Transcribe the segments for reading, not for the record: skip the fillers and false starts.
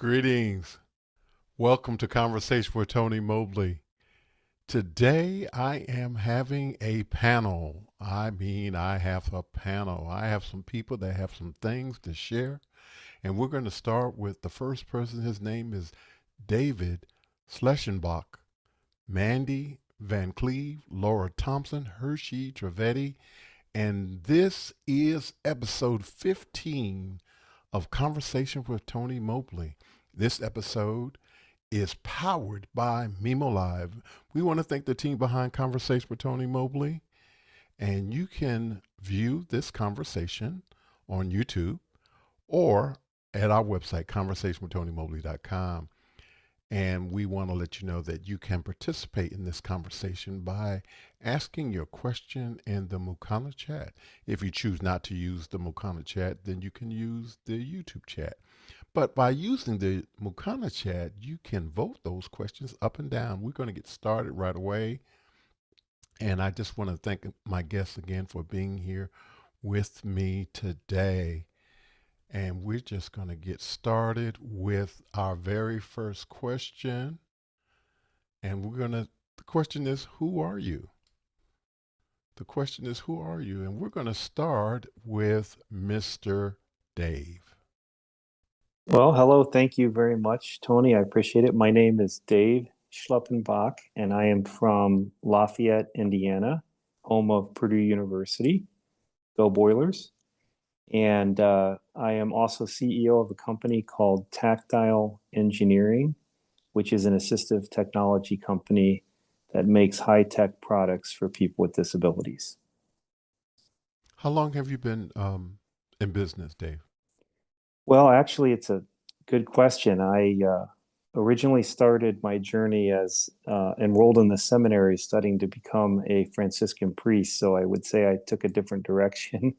Greetings. Welcome to Conversation with Tony Mobley. Today I am having a panel. I have a panel. I have some people that have some things to share. And we're going to start with the first person. His name is David Schleppenbach. Mandy Van Cleave, Laura Thompson, Harshid, Trivedi. And this is episode 15 of Conversation with Tony Mobley. This episode is powered by Mimo Live. We want to thank the team behind Conversation with Tony Mobley. And you can view this conversation on YouTube or at our website, conversationwithtonymobley.com. And we want to let you know that you can participate in this conversation by asking your question in the Mukana chat. If you choose not to use the Mukana chat, then you can use the YouTube chat. But by using the Mukana chat, you can vote those questions up and down. We're going to get started right away. And I just want to thank my guests again for being here with me today. And we're just going to get started with our very first question. And the question is, who are you? The question is, who are you? And we're going to start with Mr. Dave. Well, hello. Thank you very much, Tony. I appreciate it. My name is Dave Schleppenbach, and I am from Lafayette, Indiana, home of Purdue University. Go Boilers. And I am also CEO of a company called Tactile Engineering, which is an assistive technology company that makes high-tech products for people with disabilities. How long have you been in business, Dave? Well, actually, it's a good question. I originally started my journey as enrolled in the seminary studying to become a Franciscan priest. So I would say I took a different direction.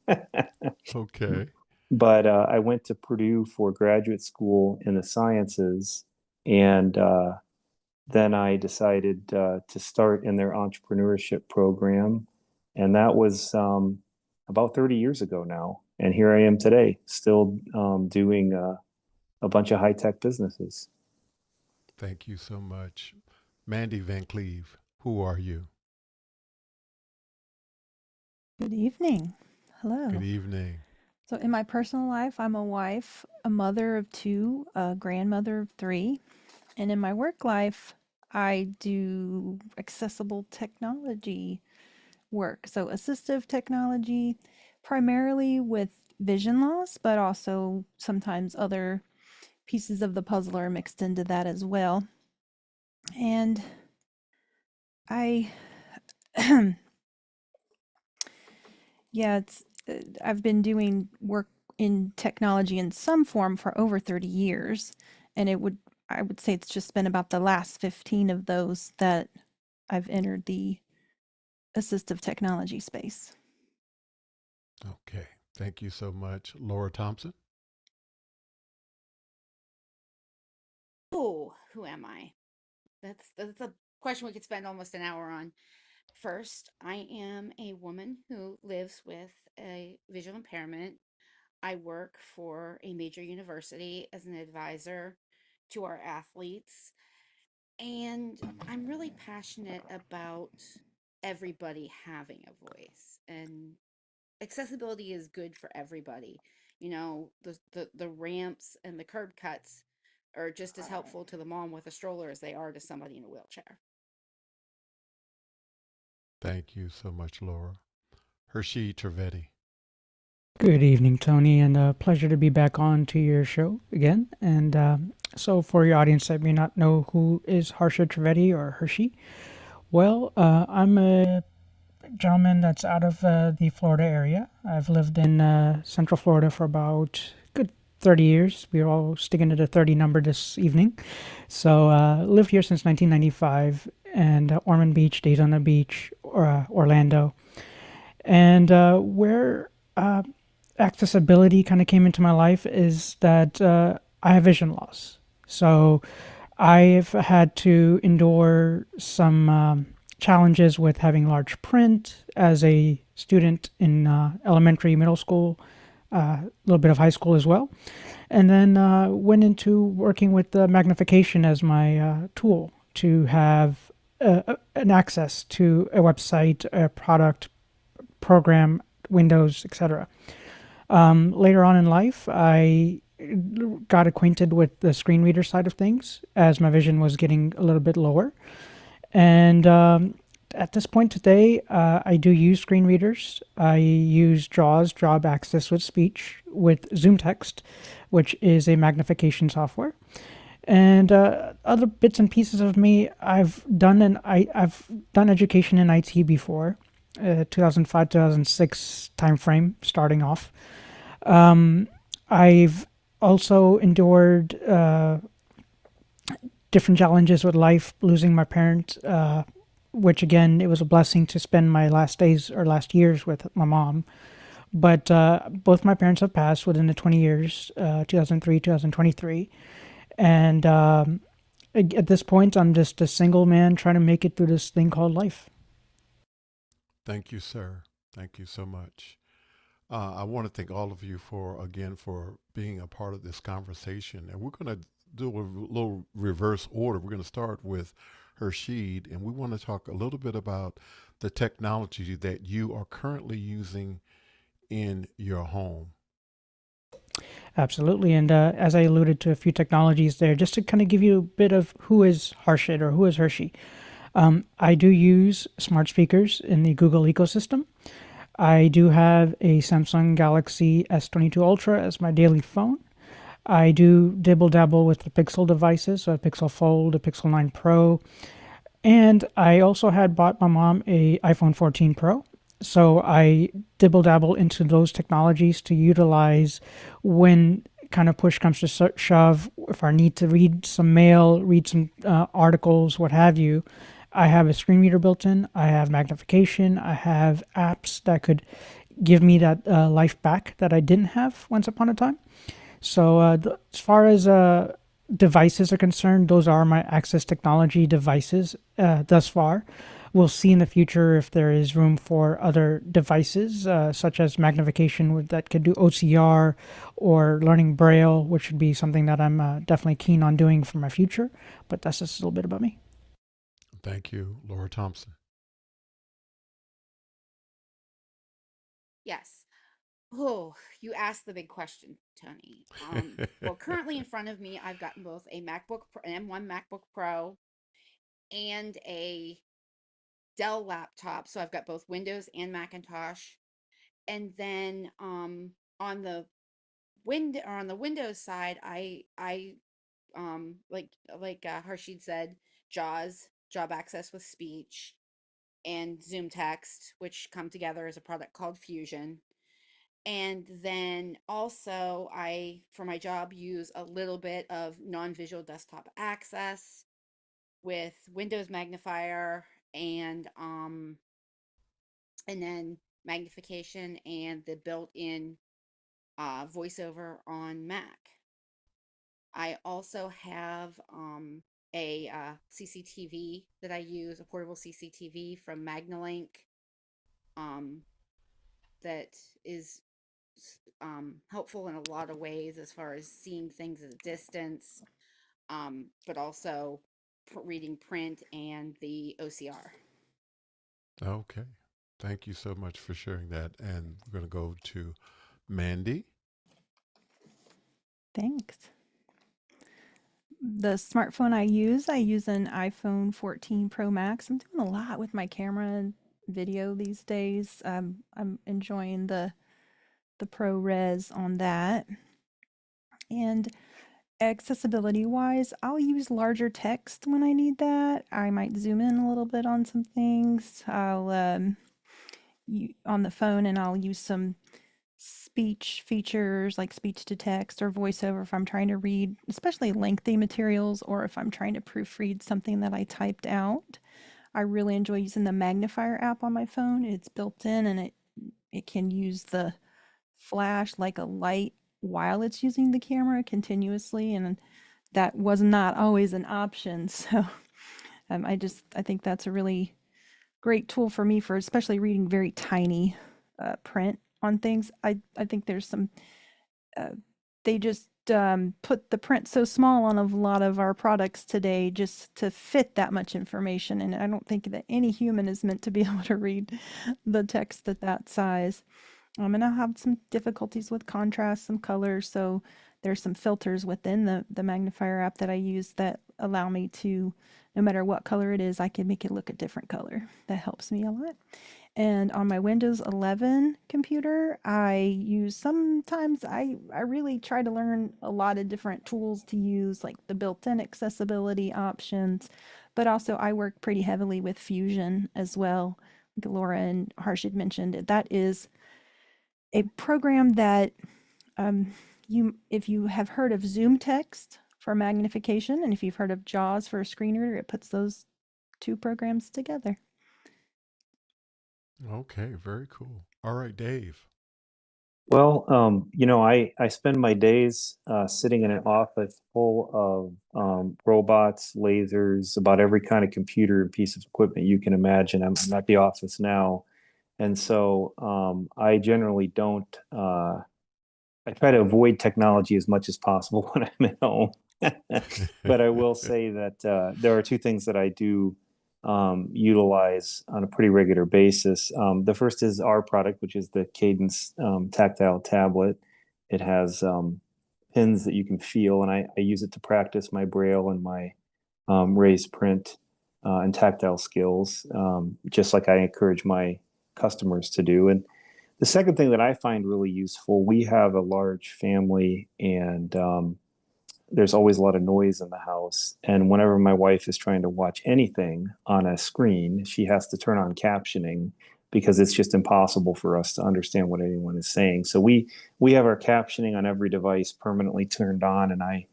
Okay. But I went to Purdue for graduate school in the sciences. And then I decided to start in their entrepreneurship program. And that was about 30 years ago now. And here I am today, still doing a bunch of high-tech businesses. Thank you so much. Mandy Van Cleave, who are you? Good evening. Hello. Good evening. So, in my personal life, I'm a wife, a mother of two, a grandmother of three. And in my work life, I do accessible technology work. So, assistive technology, primarily with vision loss, but also sometimes other pieces of the puzzle are mixed into that as well. And I, yeah, I've been doing work in technology in some form for over 30 years, and I would say it's just been about the last 15 of those that I've entered the assistive technology space. Okay. Thank you so much. Laura Thompson? Oh, who am I? That's a question we could spend almost an hour on. First, I am a woman who lives with a visual impairment. I work for a major university as an advisor to our athletes, and I'm really passionate about everybody having a voice, and accessibility is good for everybody. The ramps and the curb cuts are just as helpful to the mom with a stroller as they are to somebody in a wheelchair. Thank you so much, Laura. Harshid Trivedi. Good evening, Tony, and a pleasure to be back on to your show again. And so, for your audience that may not know who is Harshid Trivedi or Hershey, well, I'm a gentleman that's out of the Florida area. I've lived in Central Florida for about good 30 years. We're all sticking to the 30 number this evening. So, lived here since 1995, and Ormond Beach, Daytona Beach, Orlando. And where accessibility kind of came into my life is that I have vision loss. So I've had to endure some challenges with having large print as a student in elementary, middle school. a little bit of high school as well, and then went into working with the magnification as my tool to have an access to a website, a product, program, Windows, etc. Later on in life, I got acquainted with the screen reader side of things as my vision was getting a little bit lower. And at this point today, I do use screen readers. I use JAWS, Job Access with Speech, with Zoom Text, which is a magnification software. And other bits and pieces of me, I've done education in IT before, 2005 2006 timeframe starting off. I've also endured different challenges with life, losing my parents, which again, it was a blessing to spend my last days or last years with my mom. But both my parents have passed within the 20 years, 2003, 2023. And at this point, I'm just a single man trying to make it through this thing called life. Thank you, sir. Thank you so much. I want to thank all of you for being a part of this conversation. And we're going to do a little reverse order. We're going to start with Harshid, and we want to talk a little bit about the technology that you are currently using in your home. Absolutely. And as I alluded to a few technologies there, just to kind of give you a bit of who is Harshid or who is Hershey. I do use smart speakers in the Google ecosystem. I do have a Samsung Galaxy S22 Ultra as my daily phone. I do dibble dabble with the Pixel devices, so a Pixel Fold, a Pixel 9 Pro, and I also had bought my mom a iPhone 14 Pro. So I dibble dabble into those technologies to utilize when kind of push comes to shove. If I need to read some mail, read some articles, what have you, I have a screen reader built in. I have magnification. I have apps that could give me that life back that I didn't have once upon a time. So as far as devices are concerned, those are my access technology devices thus far. We'll see in the future if there is room for other devices, such as magnification that could do OCR or learning Braille, which would be something that I'm definitely keen on doing for my future. But that's just a little bit about me. Thank you, Laura Thompson. Yes. Oh, you asked the big question, Tony. Well, currently in front of me, I've got both a an M1 MacBook Pro, and a Dell laptop. So I've got both Windows and Macintosh. And then on the on the Windows side, I like Harshid said, JAWS, Job Access with Speech, and Zoom Text, which come together as a product called Fusion. And then also, for my job, use a little bit of non-visual desktop access with Windows Magnifier, and then magnification and the built-in voiceover on Mac. I also have a CCTV that I use, a portable CCTV from Magnalink, um, that is helpful in a lot of ways as far as seeing things at a distance, but also reading print and the OCR. Okay. Thank you so much for sharing that. And we're going to go to Mandy. Thanks. The smartphone I use an iPhone 14 Pro Max. I'm doing a lot with my camera and video these days. I'm enjoying the ProRes on that. And accessibility wise, I'll use larger text when I need that. I might zoom in a little bit on some things. I'll on the phone, and I'll use some speech features like speech to text or voiceover if I'm trying to read especially lengthy materials, or if I'm trying to proofread something that I typed out. I really enjoy using the magnifier app on my phone. It's built in, and it can use the flash like a light while it's using the camera continuously, and that was not always an option. So I think that's a really great tool for me for especially reading very tiny print on things. I think there's some they just put the print so small on a lot of our products today just to fit that much information, and I don't think that any human is meant to be able to read the text at that size. And I have some difficulties with contrast, some colors, so there's some filters within the magnifier app that I use that allow me to, no matter what color it is, I can make it look a different color. That helps me a lot. And on my Windows 11 computer, I really try to learn a lot of different tools to use, like the built-in accessibility options, but also I work pretty heavily with Fusion as well. Like Laura and Harshid mentioned, that is a program that if you have heard of Zoom Text for magnification, and if you've heard of JAWS for a screen reader, it puts those two programs together. Okay, very cool. All right, Dave. Well, I spend my days sitting in an office full of robots, lasers, about every kind of computer and piece of equipment you can imagine. I'm at the office now. And so I generally don't, I try to avoid technology as much as possible when I'm at home. But I will say that there are two things that I do utilize on a pretty regular basis. The first is our product, which is the Cadence tactile tablet. It has pins that you can feel, and I use it to practice my braille and my raised print and tactile skills, just like I encourage my customers to do. And the second thing that I find really useful, we have a large family, and there's always a lot of noise in the house. And whenever my wife is trying to watch anything on a screen, she has to turn on captioning because it's just impossible for us to understand what anyone is saying. So we have our captioning on every device permanently turned on, and I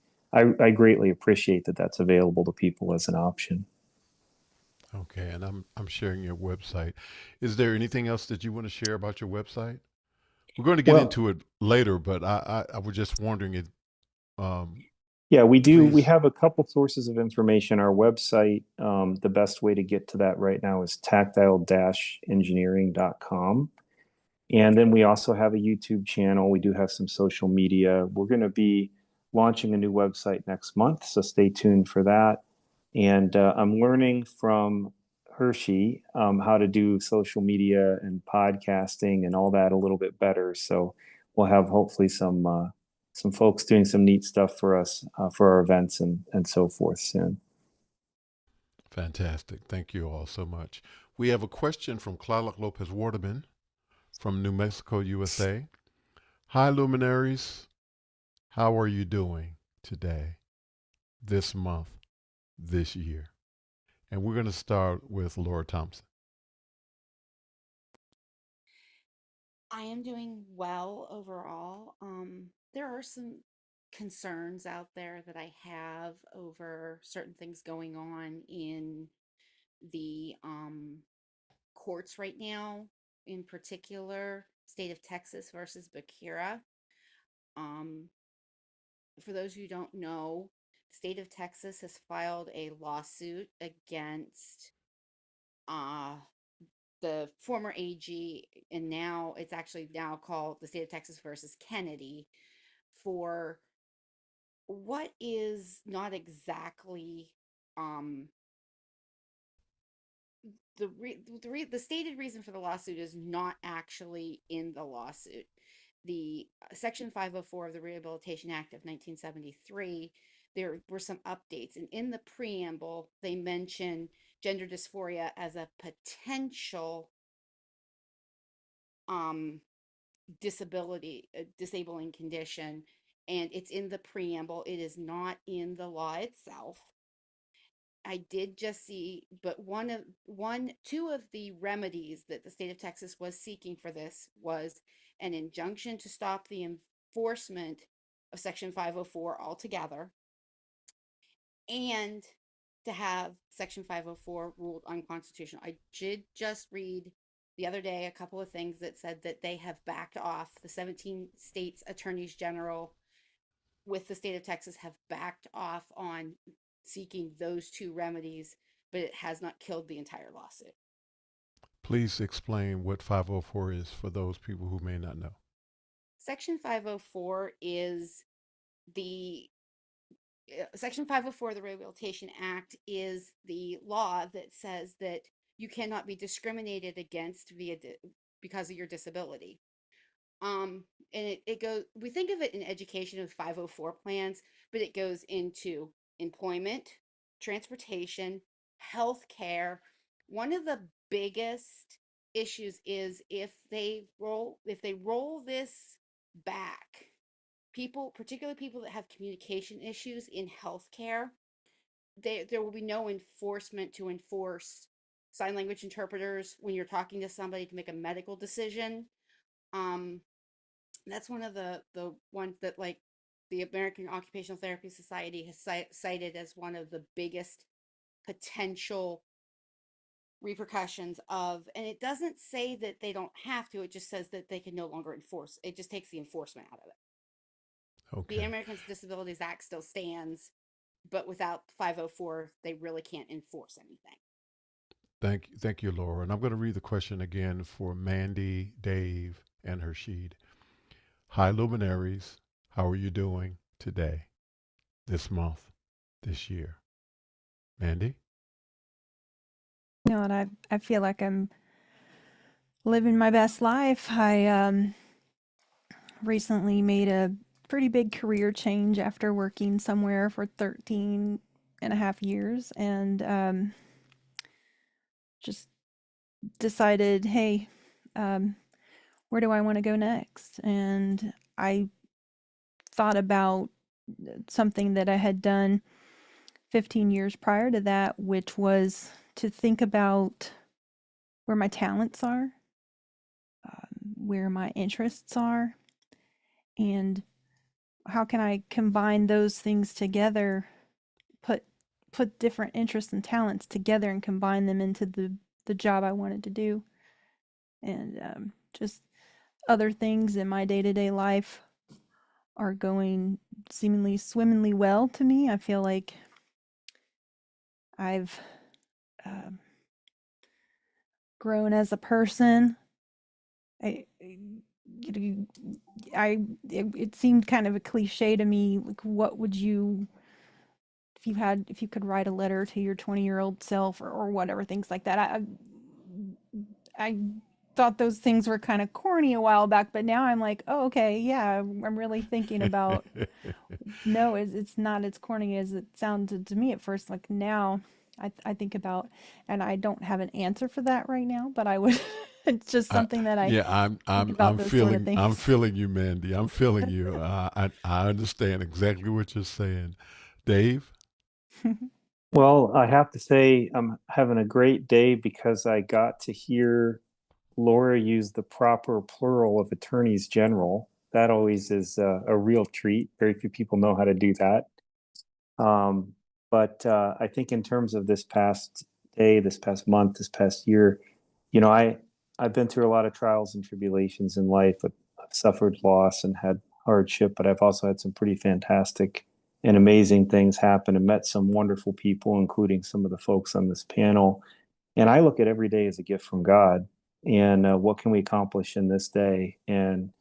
greatly appreciate that that's available to people as an option. Okay, and I'm sharing your website. Is there anything else that you want to share about your website? We're going to get Well, into it later, but I was just wondering if um, yeah, we do. We please. have a couple sources of information. Our website, the best way to get to that right now is tactile-engineering.com. And then we also have a YouTube channel. We do have some social media. We're going to be launching a new website next month, so stay tuned for that. And I'm learning from Hershey how to do social media and podcasting and all that a little bit better. So we'll have hopefully some folks doing some neat stuff for us for our events and so forth soon. Fantastic. Thank you all so much. We have a question from Claudia Lopez Waterman from New Mexico, USA. Hi, luminaries. How are you doing today, this month, this year? And we're going to start with Laura Thompson. I am doing well overall. There are some concerns out there that I have over certain things going on in the courts right now, in particular, state of Texas versus Bakira. Um, for those who don't know, the state of Texas has filed a lawsuit against uh, the former AG, and now it's actually now called the state of Texas versus Kennedy, for what is not exactly um the stated reason for the lawsuit is not actually in the lawsuit. The Section 504 of the Rehabilitation Act of 1973, there were some updates, and in the preamble they mention gender dysphoria as a potential um disability, disabling condition, and it's in the preamble. It is not in the law itself. I did just see, but two of the remedies that the state of Texas was seeking for this was an injunction to stop the enforcement of Section 504 altogether, and to have Section 504 ruled unconstitutional. I did just read the other day a couple of things that said that they have backed off. The 17 states attorneys general with the state of Texas have backed off on seeking those two remedies, but it has not killed the entire lawsuit. please explain what 504 is for those people who may not know. Section 504 is the Section 504 of the Rehabilitation Act is the law that says that you cannot be discriminated against because of your disability. And it goes, we think of it in education of 504 plans, but it goes into employment, transportation, healthcare. One of the biggest issues is if they roll this back, people, particularly people that have communication issues in healthcare, there will be no enforcement to enforce sign language interpreters when you're talking to somebody to make a medical decision. Um, that's one of the ones that, like, the American Occupational Therapy Society has cited as one of the biggest potential repercussions of, and it doesn't say that they don't have to, it just says that they can no longer enforce. It just takes the enforcement out of it. Okay. The Americans with Disabilities Act still stands, but without 504, they really can't enforce anything. Thank you, Laura. And I'm going to read the question again for Mandy, Dave, and Harshid. Hi, luminaries. How are you doing today, this month, this year? Mandy? You know, and I feel like I'm living my best life. I recently made a pretty big career change after working somewhere for 13 and a half years, and just decided, hey, where do I want to go next? And I thought about something that I had done 15 years prior to that, which was to think about where my talents are, where my interests are, and how can I combine those things together, put different interests and talents together and combine them into the job I wanted to do. And just other things in my day-to-day life are going seemingly swimmingly well to me. I feel like I've grown as a person. It seemed kind of a cliche to me. Like, what would you, if you could write a letter to your 20-year-old self, or whatever, things like that. I thought those things were kind of corny a while back, but now I'm like, oh, okay, yeah, I'm really thinking about, no, it's not as corny as it sounded to me at first. Like, now I think about, and I don't have an answer for that right now, but I would, it's just something that I Yeah, think about those sort of I'm things. feeling you, Mandy. I'm feeling you. I understand exactly what you're saying. Dave? Well, I have to say I'm having a great day because I got to hear Laura use the proper plural of attorneys general. That always is a real treat. Very few people know how to do that. Um, but I think in terms of this past day, this past month, this past year, you know, I've been through a lot of trials and tribulations in life. I've suffered loss and had hardship, but I've also had some pretty fantastic and amazing things happen and met some wonderful people, including some of the folks on this panel. And I look at every day as a gift from God. And what can we accomplish in this day? And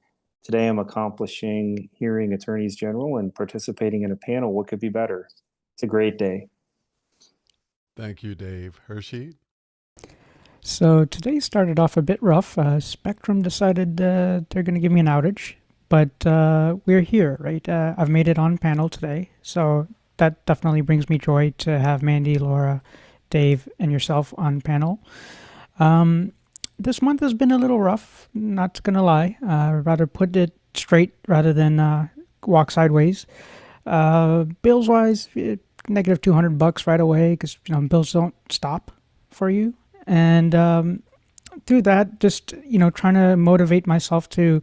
today I'm accomplishing hearing attorneys general and participating in a panel. What could be better? It's a great day. Thank you, Dave. Hershey? So today started off a bit rough. Spectrum decided they're going to give me an outage, but we're here, right? I've made it on panel today, so that definitely brings me joy to have Mandy, Laura, Dave, and yourself on panel. This month has been a little rough, not going to lie. I'd rather put it straight rather than walk sideways. Bills-wise, negative $200 right away, because bills don't stop for you. And through that, just trying to motivate myself to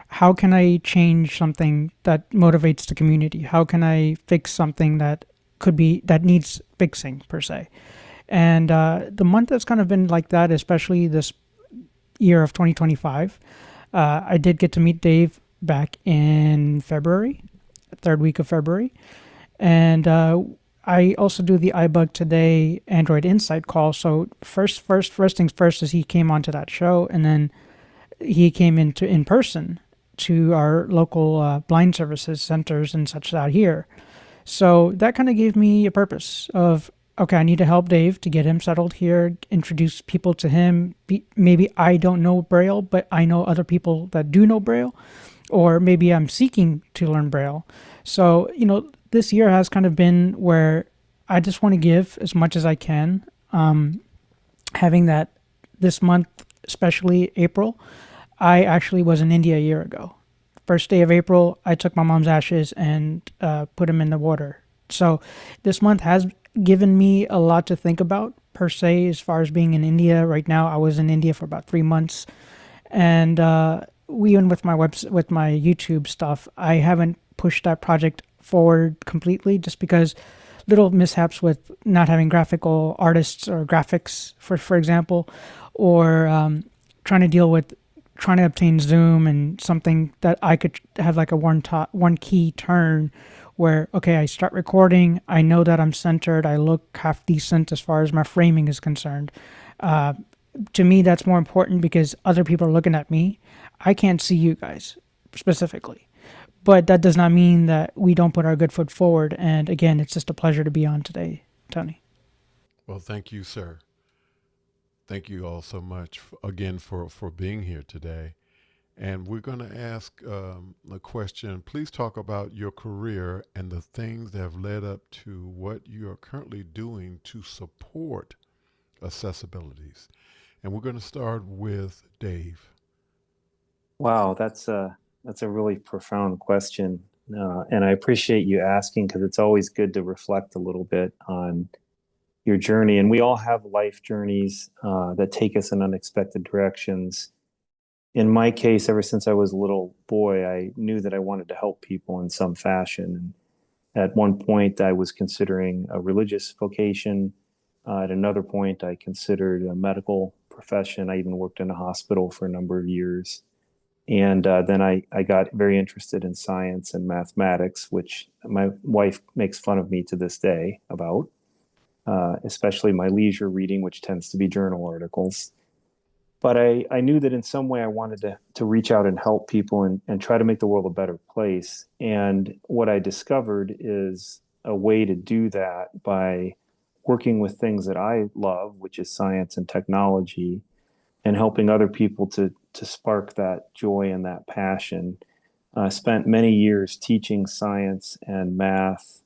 how can I change something that motivates the community? How can I fix something that needs fixing per se? And the month has kind of been like that, especially this year of 2025. I did get to meet Dave back in February, third week of February, and I also do the iBug Today Android Insight call. So first things first is he came onto that show, and then he came in person to our local blind services centers and such out here. So that kind of gave me a purpose of, okay, I need to help Dave to get him settled here, introduce people to him. Maybe I don't know Braille, but I know other people that do know Braille, or maybe I'm seeking to learn Braille. So, this year has kind of been where I just want to give as much as I can. Having that this month, especially April, I actually was in India a year ago. First day of April, I took my mom's ashes and put them in the water. So this month has given me a lot to think about, per se, as far as being in India. Right now, I was in India for about 3 months, and even with with my YouTube stuff, I haven't pushed that project forward completely, just because little mishaps with not having graphical artists or graphics, for example, or trying to deal with trying to obtain Zoom and something that I could have like a one key turn where, okay, I start recording, I know that I'm centered, I look half decent as far as my framing is concerned. Uh, to me, that's more important because other people are looking at me. I can't see you guys specifically, but that does not mean that we don't put our good foot forward. And again, it's just a pleasure to be on today, Tony. Well, thank you, sir. Thank you all so much again for being here today. And we're going to ask a question. Please talk about your career and the things that have led up to what you are currently doing to support accessibilities. And we're going to start with Dave. Wow, that's a really profound question, and I appreciate you asking because it's always good to reflect a little bit on your journey. And we all have life journeys that take us in unexpected directions. In my case, ever since I was a little boy, I knew that I wanted to help people in some fashion. And at one point, I was considering a religious vocation. At another point, I considered a medical profession. I even worked in a hospital for a number of years. And then I got very interested in science and mathematics, which my wife makes fun of me to this day about, especially my leisure reading, which tends to be journal articles. But I knew that in some way I wanted to reach out and help people and try to make the world a better place. And what I discovered is a way to do that by working with things that I love, which is science and technology, and helping other people to spark that joy and that passion. I spent many years teaching science and math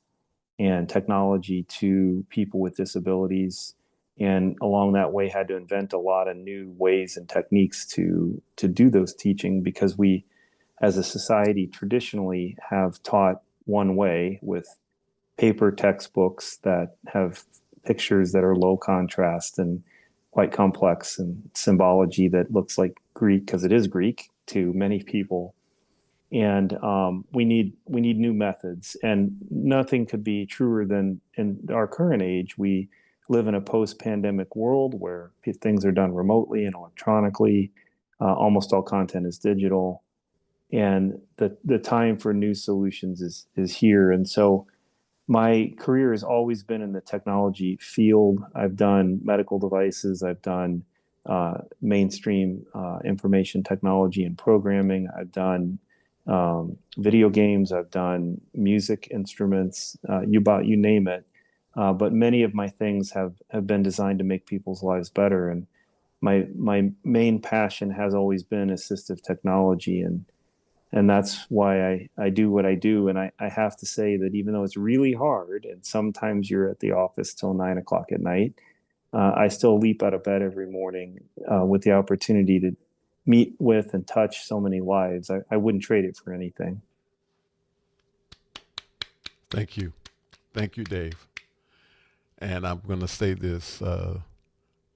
and technology to people with disabilities, and along that way had to invent a lot of new ways and techniques to do those teaching, because we as a society traditionally have taught one way with paper textbooks that have pictures that are low contrast and quite complex, and symbology that looks like Greek because it is Greek to many people. And we need new methods, and nothing could be truer than in our current age. We live in a post-pandemic world where things are done remotely and electronically. Almost all content is digital, and the time for new solutions is here. And so my career has always been in the technology field. I've done medical devices, I've done mainstream information technology and programming, I've done video games, I've done music instruments, you name it. But many of my things have been designed to make people's lives better. And my main passion has always been assistive technology, and that's why I do what I do. And I have to say that even though it's really hard, and sometimes you're at the office till 9 o'clock at night, I still leap out of bed every morning with the opportunity to meet with and touch so many lives. I wouldn't trade it for anything. Thank you. Thank you, Dave. And I'm going to say this.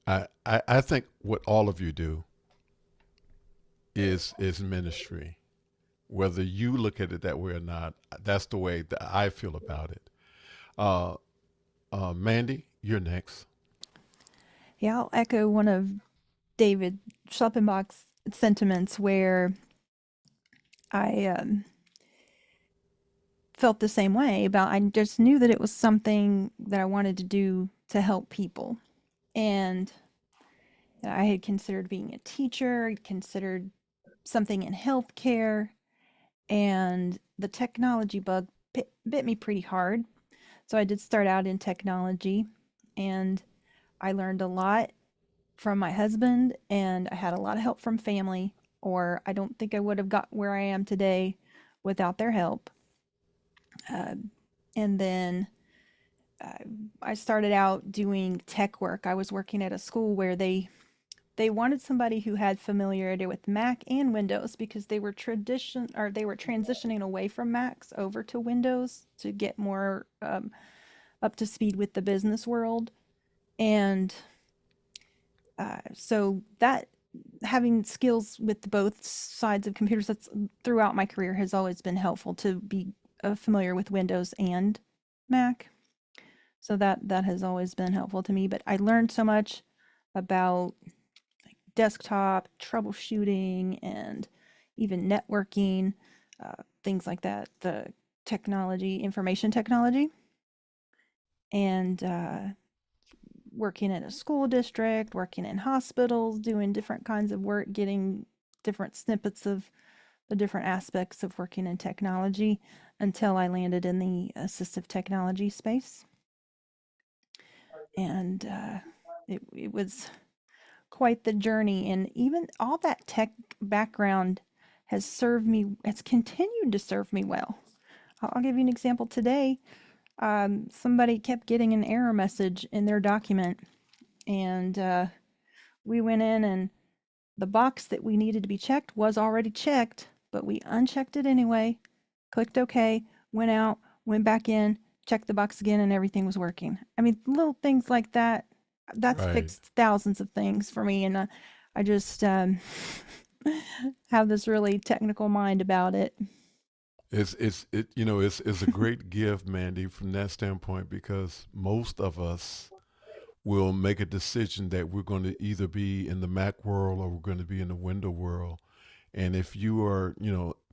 I think what all of you do is ministry. Whether you look at it that way or not, that's the way that I feel about it. Uh, Mandy, you're next. Yeah, I'll echo one of David Schleppenbach's sentiments where I felt the same way about, I just knew that it was something that I wanted to do to help people. And I had considered being a teacher, I'd considered something in healthcare, and the technology bug bit me pretty hard. So I did start out in technology, and I learned a lot from my husband, and I had a lot of help from family, or I don't think I would have got where I am today without their help. And then uh, I started out doing tech work. I was working at a school where they wanted somebody who had familiarity with Mac and Windows, because they were transitioning away from Macs over to Windows to get more up to speed with the business world. And so that having skills with both sides of computers, that's throughout my career, has always been helpful to be familiar with Windows and Mac. So that has always been helpful to me. But I learned so much about desktop troubleshooting and even networking, things like that, the technology, information technology, and working in a school district, working in hospitals, doing different kinds of work, getting different snippets of the different aspects of working in technology, until I landed in the assistive technology space. And it was quite the journey. And even all that tech background has continued to serve me well. I'll give you an example today. Somebody kept getting an error message in their document, and we went in, and the box that we needed to be checked was already checked, but we unchecked it anyway, clicked OK, went out, went back in, checked the box again, and everything was working. I mean, little things like that, that's Right. fixed thousands of things for me. And I just have this really technical mind about it. It's a great gift, Mandy, from that standpoint, because most of us will make a decision that we're going to either be in the Mac world or we're going to be in the Windows world. And if you are,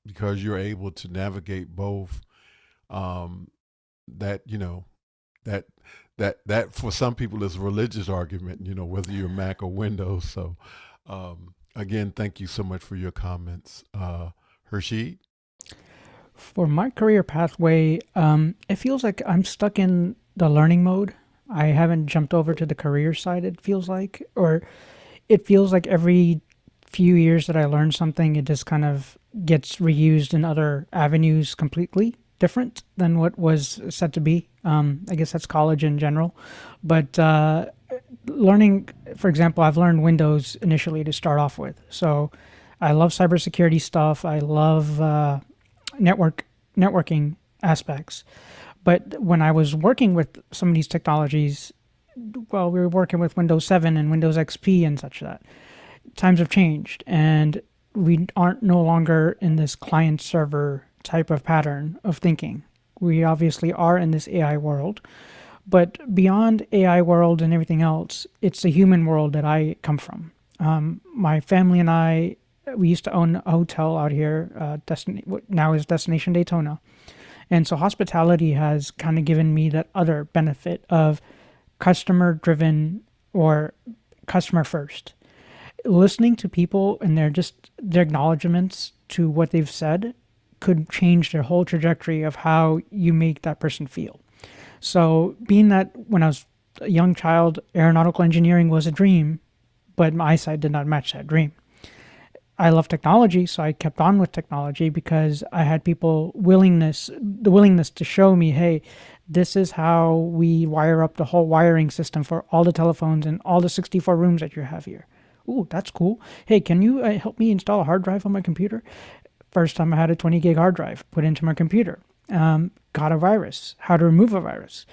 because you're able to navigate both, um, that that that for some people is a religious argument, whether you're Mac or Windows. So again, thank you so much for your comments. Harshid? For my career pathway, it feels like I'm stuck in the learning mode. I haven't jumped over to the career side, it feels like. Or it feels like every few years that I learn something, it just kind of gets reused in other avenues completely different than what was said to be. I guess that's college in general. But learning, for example, I've learned Windows initially to start off with. So I love cybersecurity stuff. I love networking aspects. But when I was working with some of these technologies, well, we were working with Windows 7 and Windows XP and such that. Times have changed, and we aren't no longer in this client server type of pattern of thinking. We obviously are in this AI world, but beyond AI world and everything else, it's the human world that I come from. My family and I, we used to own a hotel out here, what now is Destination Daytona. And so hospitality has kind of given me that other benefit of customer driven or customer first. Listening to people and their acknowledgments to what they've said could change their whole trajectory of how you make that person feel. So being that when I was a young child, aeronautical engineering was a dream, but my eyesight did not match that dream. I love technology, so I kept on with technology because I had the willingness to show me, hey, this is how we wire up the whole wiring system for all the telephones and all the 64 rooms that you have here. Ooh, that's cool. Hey, can you help me install a hard drive on my computer? First time I had a 20 gig hard drive put into my computer. Got a virus, how to remove a virus.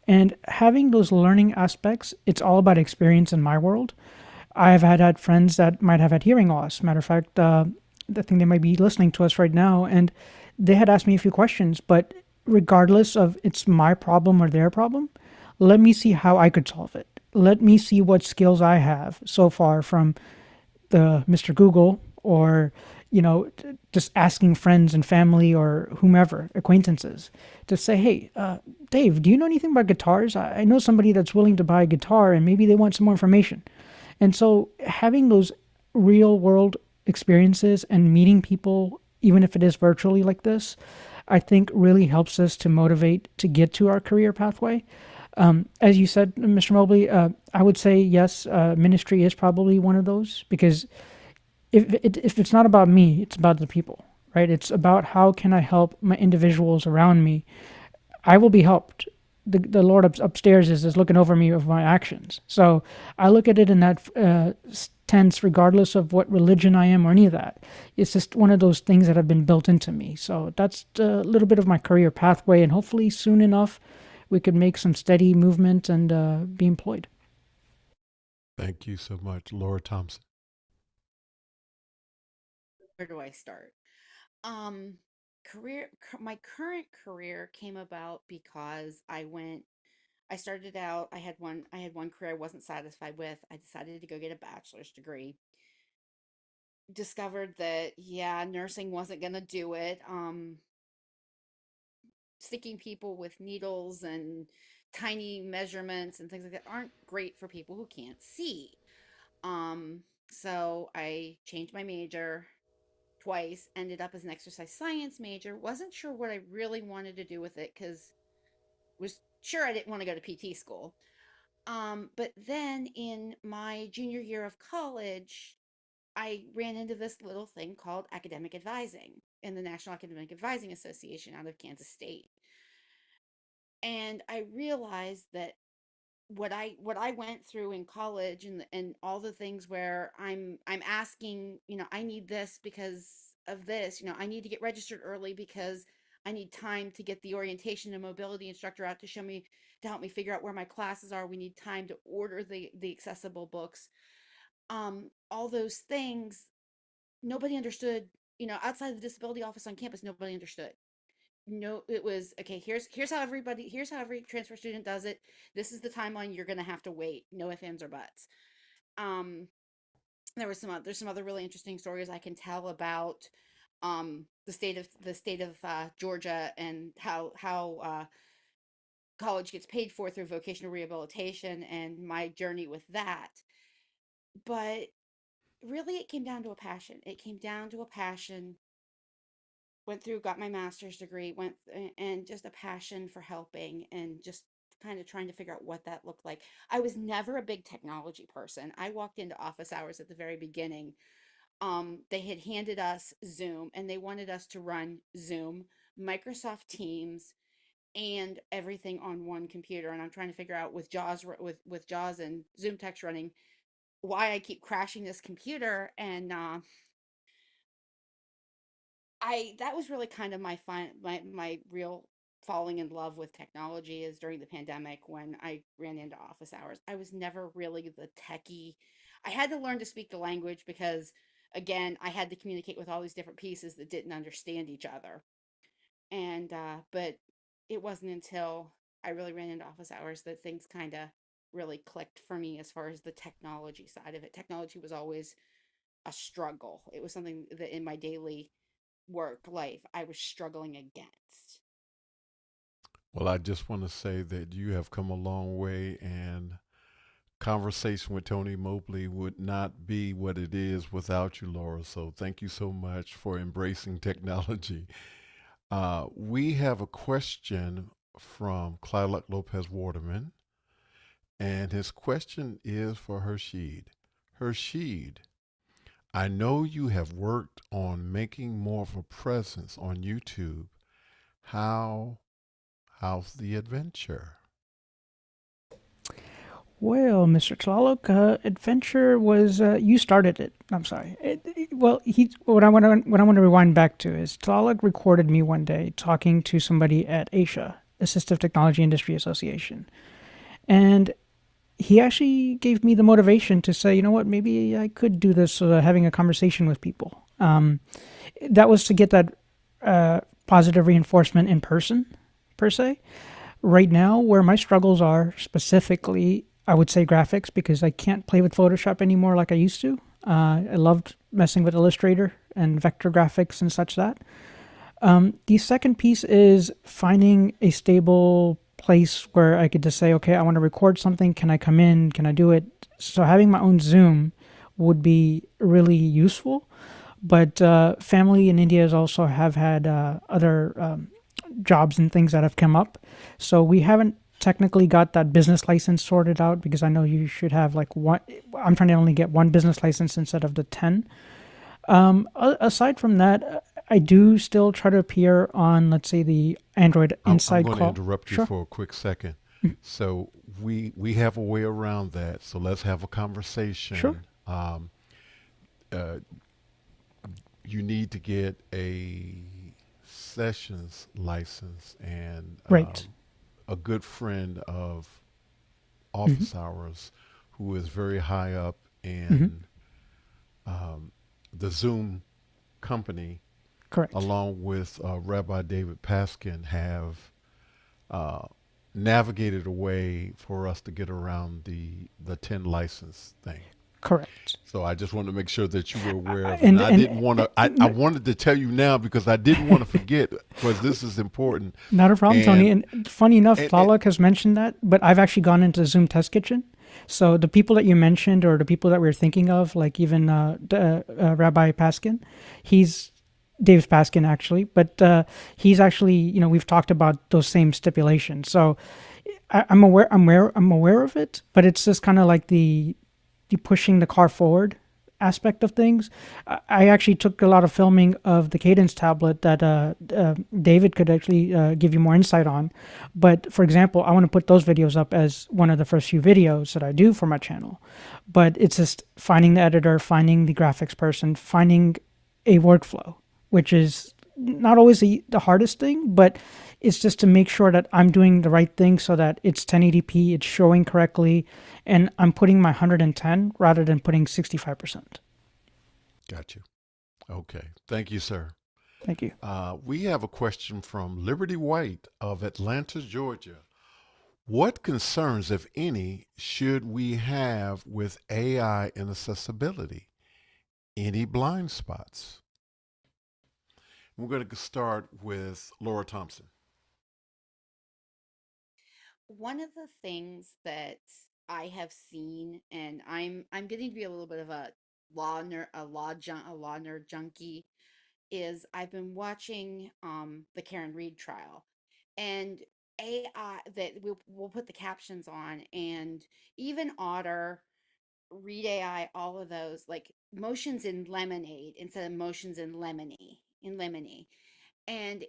And having those learning aspects, it's all about experience in my world. I've had friends that might have had hearing loss. Matter of fact, I think they might be listening to us right now, and they had asked me a few questions, but regardless of it's my problem or their problem, let me see how I could solve it. Let me see what skills I have so far from the Mr. Google or just asking friends and family or whomever, acquaintances, to say, hey, Dave, do you know anything about guitars? I know somebody that's willing to buy a guitar and maybe they want some more information. And so having those real world experiences and meeting people, even if it is virtually like this, I think really helps us to motivate to get to our career pathway. As you said, Mr. Mobley, I would say yes, ministry is probably one of those, because if it's not about me, it's about the people, right? It's about how can I help my individuals around me. I will be helped. The Lord upstairs is looking over me of my actions. So I look at it in that tense, regardless of what religion I am or any of that. It's just one of those things that have been built into me. So that's a little bit of my career pathway, and hopefully soon enough we could make some steady movement and be employed. Thank you so much, Laura Thompson. Where do I start? Um, my current career came about because I started out, I had one career I wasn't satisfied with. I decided to go get a bachelor's degree. Discovered that, yeah, nursing wasn't going to do it. Sticking people with needles and tiny measurements and things like that aren't great for people who can't see. Um, so I changed my major twice, ended up as an exercise science major. Wasn't sure what I really wanted to do with it because was sure I didn't want to go to PT school. But then in my junior year of college, I ran into this little thing called academic advising in the National Academic Advising Association out of Kansas State. And I realized that what I went through in college and all the things where I'm asking, I need this because of this, I need to get registered early because I need time to get the orientation and mobility instructor out to show me, to help me figure out where my classes are. We need time to order the accessible books. All those things nobody understood, outside of the disability office on campus, nobody understood. No, it was okay. Here's how every transfer student does it. This is the timeline you're going to have to wait. No ifs, ands, or buts. Um, there's some other really interesting stories I can tell about the state of Georgia and how college gets paid for through vocational rehabilitation and my journey with that. But really, it came down to a passion. It came down to a passion. Went through, got my master's degree, and just a passion for helping and just kind of trying to figure out what that looked like. I was never a big technology person. I walked into office hours at the very beginning. They had handed us Zoom and they wanted us to run Zoom, Microsoft Teams, and everything on one computer. And I'm trying to figure out with JAWS and Zoom text running why I keep crashing this computer. And I that was really kind of my real falling in love with technology is during the pandemic when I ran into office hours. I was never really the techie. I had to learn to speak the language because again, I had to communicate with all these different pieces that didn't understand each other. And but it wasn't until I really ran into office hours that things kind of really clicked for me as far as the technology side of it. Technology was always a struggle. It was something that in my daily work life I was struggling against. Well, I just want to say that you have come a long way, and conversation with Tony Mobley would not be what it is without you, Laura. So thank you so much for embracing technology. We have a question from Clyde Lopez Waterman, and his question is for Harshid. Harshid, I know you have worked on making more of a presence on YouTube. How how's the adventure? Well, Mr. Tlalok, adventure was you started it. I'm sorry. Well, what I want to rewind back to is Tlalok recorded me one day talking to somebody at ASHA, Assistive Technology Industry Association, and he actually gave me the motivation to say, you know what, maybe I could do this, having a conversation with people. That was to get that positive reinforcement in person, per se. Right now, where my struggles are specifically, I would say graphics, because I can't play with Photoshop anymore like I used to. I loved messing with Illustrator and vector graphics and such that. The second piece is finding a stable place where I could just say, okay, I want to record something. Can I come in? Can I do it? So having my own Zoom would be really useful. But family in India has also have had other jobs and things that have come up. So we haven't technically got that business license sorted out, because I know you should have like one. I'm trying to only get one business license instead of the 10. Aside from that, I do still try to appear on, let's say, the Android I'm Inside going to Call. interrupt you Sure. for a quick second. So we have a way around that. So let's have a conversation. Sure. Uh, you need to get a sessions license, and Right. a good friend of Mm-hmm. office hours who is very high up Mm-hmm. in the Zoom company, Correct. along with Rabbi David Paskin, have uh, navigated a way for us to get around the 10 license thing. Correct. So I just wanted to make sure that you were aware of it. And And I didn't want to, I wanted to tell you now because I didn't want to forget, because this is important. not a problem, Tony. And, And funny enough, and Lalak has mentioned that, but I've actually gone into Zoom Test Kitchen. So the people that you mentioned, or the people that we were thinking of, like even Rabbi Paskin, he's Dave's Paskin actually, but he's actually, we've talked about those same stipulations. So I'm aware of it, but it's just kind of like the pushing the car forward aspect of things. I actually took a lot of filming of the Cadence tablet that David could actually give you more insight on. But for example, I want to put those videos up as one of the first few videos that I do for my channel. But it's just finding the editor, finding the graphics person, finding a workflow, which is not always the hardest thing, but it's just to make sure that I'm doing the right thing so that it's 1080p, it's showing correctly, and I'm putting my 110 rather than putting 65%. got you. Okay. Thank you, sir. Thank you. We have a question from Liberty White of Atlanta, Georgia. What concerns, if any, should we have with AI and accessibility? Any blind spots? We're going to start with Laura Thompson. One of the things that I have seen, and I'm getting to be a little bit of a law nerd junkie, is I've been watching the Karen Reed trial, and AI that we'll put the captions on, and even Otter, Read AI, all of those, like motions in lemonade instead of motions in lemony. And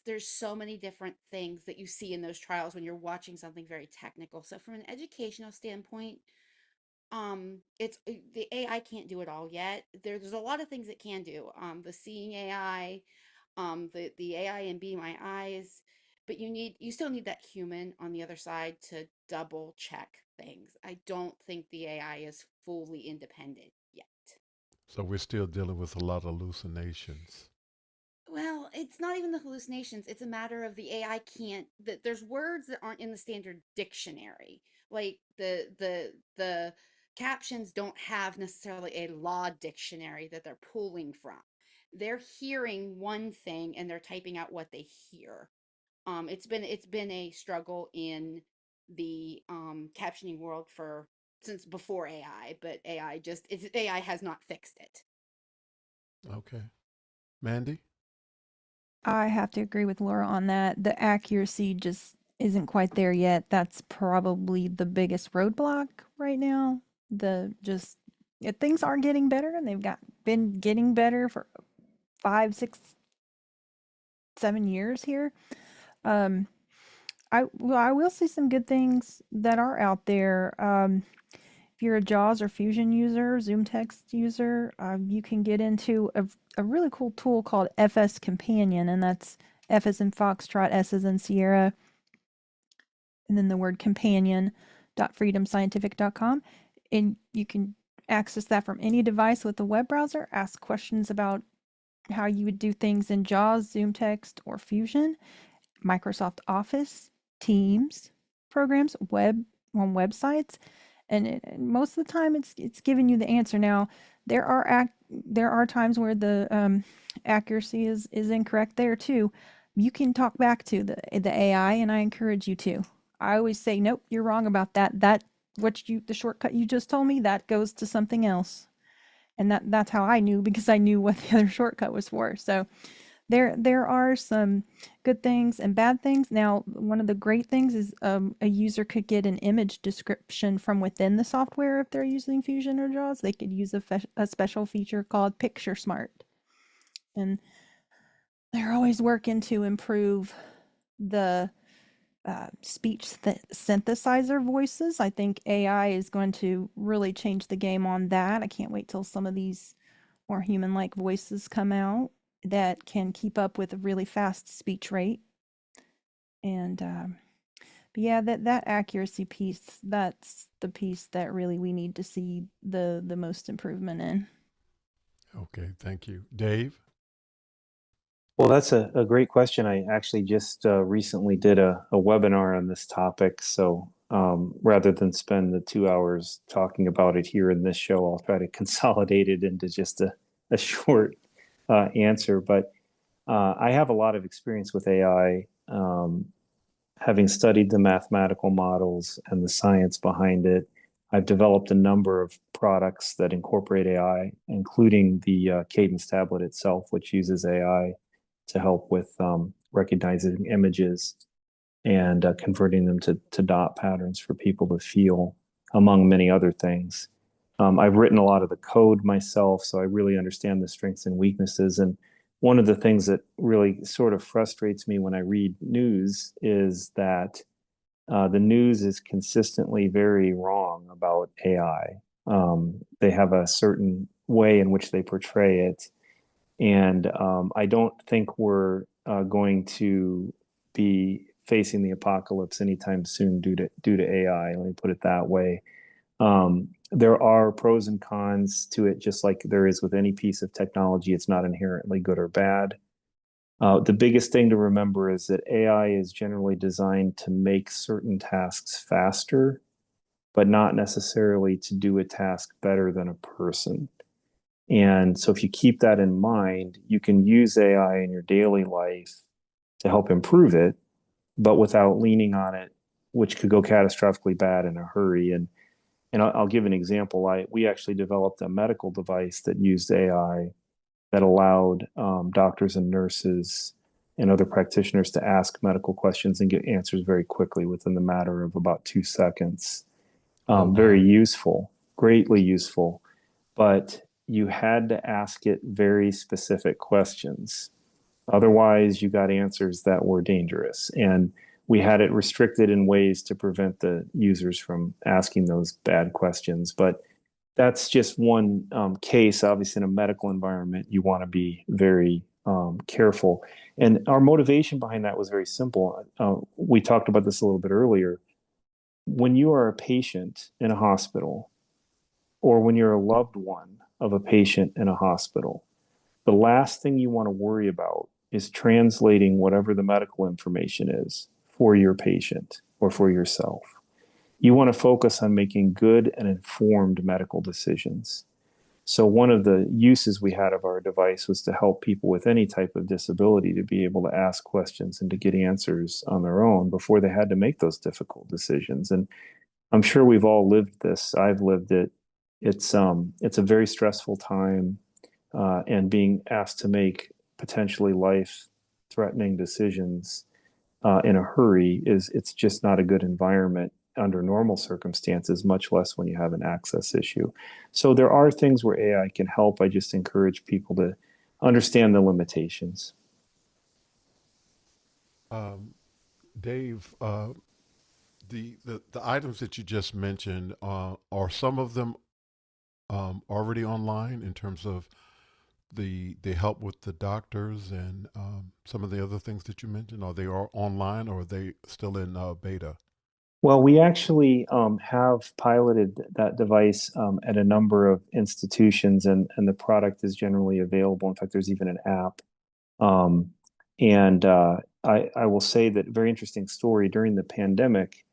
there's so many different things that you see in those trials when you're watching something very technical. So from an educational standpoint, it's the AI can't do it all yet. There's a lot of things it can do. The seeing AI, the AI and Be My Eyes, but you still need that human on the other side to double check things. I don't think the AI is fully independent yet. So we're still dealing with a lot of hallucinations. Well, it's not even the hallucinations. It's a matter of the AI can't that there's words that aren't in the standard dictionary. Like the captions don't have necessarily a law dictionary that they're pulling from. They're hearing one thing and they're typing out what they hear. It's been a struggle in the captioning world for since before AI, but AI has not fixed it. Okay. Mandy? I have to agree with Laura on that. The accuracy just isn't quite there yet. That's probably the biggest roadblock right now. Things are getting better, and they've been getting better for 5, 6, 7 years here. Um, I will see some good things that are out there. If you're a JAWS or Fusion user, Zoom Text user, you can get into a really cool tool called FS Companion, and that's F as in Foxtrot, S as in Sierra, and then the word companion.freedomscientific.com. And you can access that from any device with a web browser, ask questions about how you would do things in JAWS, Zoom Text, or Fusion, Microsoft Office, Teams programs, websites, and most of the time it's giving you the answer. Now there are times where the accuracy is incorrect there too. You can talk back to the AI, and I encourage you to. I always say, nope, you're wrong about that. The shortcut you just told me, that goes to something else. And that's how I knew, because I knew what the other shortcut was for. So there are some good things and bad things. Now, one of the great things is a user could get an image description from within the software if they're using Fusion or JAWS. They could use a special feature called Picture Smart, and they're always working to improve the speech synthesizer voices. I think AI is going to really change the game on that. I can't wait till some of these more human-like voices come out that can keep up with a really fast speech rate. And but yeah, that accuracy piece, that's the piece that really we need to see the most improvement in. Okay, thank you. Dave? Well, that's a great question. I actually just recently did a webinar on this topic. So rather than spend the 2 hours talking about it here in this show, I'll try to consolidate it into just a short answer. But I have a lot of experience with AI, having studied the mathematical models and the science behind it. I've developed a number of products that incorporate AI, including the Cadence tablet itself, which uses AI to help with recognizing images and converting them to dot patterns for people to feel, among many other things. I've written a lot of the code myself, so I really understand the strengths and weaknesses. And one of the things that really sort of frustrates me when I read news is that the news is consistently very wrong about AI. They have a certain way in which they portray it, and I don't think we're going to be facing the apocalypse anytime soon due to AI. Let me put it that way. There are pros and cons to it, just like there is with any piece of technology. It's not inherently good or bad. The biggest thing to remember is that AI is generally designed to make certain tasks faster, but not necessarily to do a task better than a person. And so if you keep that in mind, you can use AI in your daily life to help improve it, but without leaning on it, which could go catastrophically bad in a hurry. And I'll give an example. We actually developed a medical device that used AI that allowed doctors and nurses and other practitioners to ask medical questions and get answers very quickly within the matter of about 2 seconds. Oh, wow. Very useful, greatly useful, but you had to ask it very specific questions. Otherwise, you got answers that were dangerous. And we had it restricted in ways to prevent the users from asking those bad questions. But that's just one case. Obviously, in a medical environment, you want to be very careful. And our motivation behind that was very simple. We talked about this a little bit earlier. When you are a patient in a hospital, or when you're a loved one of a patient in a hospital, the last thing you want to worry about is translating whatever the medical information is for your patient or for yourself. You want to focus on making good and informed medical decisions. So one of the uses we had of our device was to help people with any type of disability to be able to ask questions and to get answers on their own before they had to make those difficult decisions. And I'm sure we've all lived this. I've lived it. It's a very stressful time, and being asked to make potentially life-threatening decisions in a hurry it's just not a good environment under normal circumstances, much less when you have an access issue. So there are things where AI can help. I just encourage people to understand the limitations. Dave, the items that you just mentioned, are some of them already online in terms of the help with the doctors and some of the other things that you mentioned? Are they all online, or are they still in beta? Well, we actually have piloted that device at a number of institutions, and the product is generally available. In fact, there's even an app. Um, and I will say that very interesting story during the pandemic.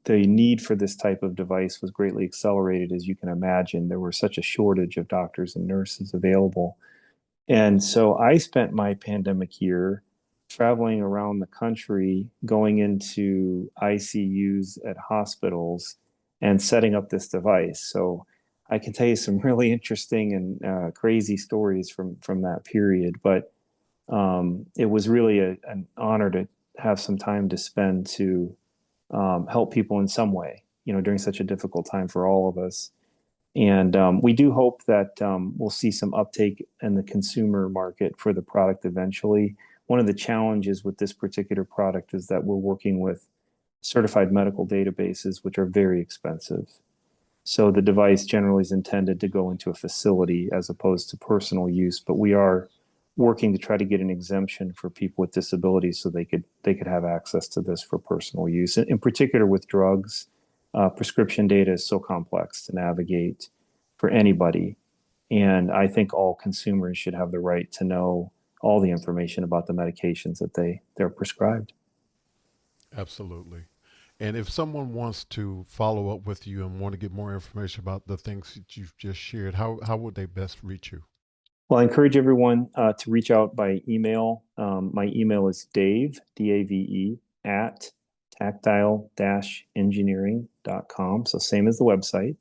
the need for this type of device was greatly accelerated. As you can imagine, there was such a shortage of doctors and nurses available. And so I spent my pandemic year traveling around the country, going into ICUs at hospitals and setting up this device. So I can tell you some really interesting and crazy stories from that period. But it was really an honor to have some time to spend to help people in some way, during such a difficult time for all of us. And we do hope that we'll see some uptake in the consumer market for the product eventually. One of the challenges with this particular product is that we're working with certified medical databases, which are very expensive. So the device generally is intended to go into a facility as opposed to personal use, but we are working to try to get an exemption for people with disabilities so they could have access to this for personal use. In particular with drugs, prescription data is so complex to navigate for anybody. And I think all consumers should have the right to know all the information about the medications that they're prescribed. Absolutely. And if someone wants to follow up with you and want to get more information about the things that you've just shared, how would they best reach you? Well, I encourage everyone to reach out by email. My email is Dave, D-A-V-E, at tactile-engineering.com. So same as the website,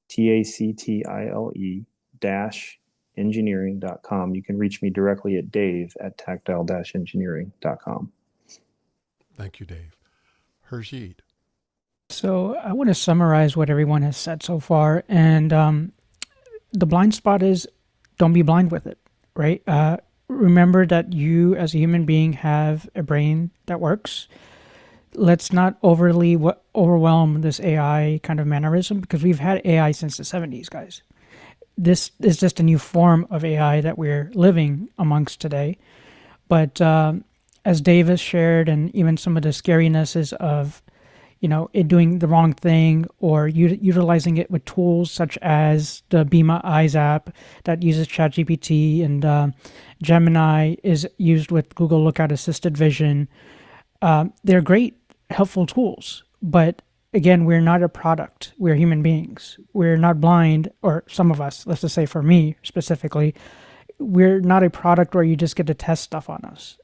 tactile-engineering.com. You can reach me directly at Dave at tactile-engineering.com. Thank you, Dave. Harshid. So I want to summarize what everyone has said so far, and the blind spot is don't be blind with it, right? Remember that you, as a human being, have a brain that works. Let's not overly overwhelm this AI kind of mannerism, because we've had AI since the 70s, guys. This is just a new form of AI that we're living amongst today. But as Dave has shared, and even some of the scarinesses of it doing the wrong thing, or utilizing it with tools such as the Be My Eyes app that uses ChatGPT, and Gemini is used with Google Lookout Assisted Vision. They're great, helpful tools, but again, we're not a product. We're human beings. We're not blind, or some of us, let's just say for me specifically, we're not a product where you just get to test stuff on us.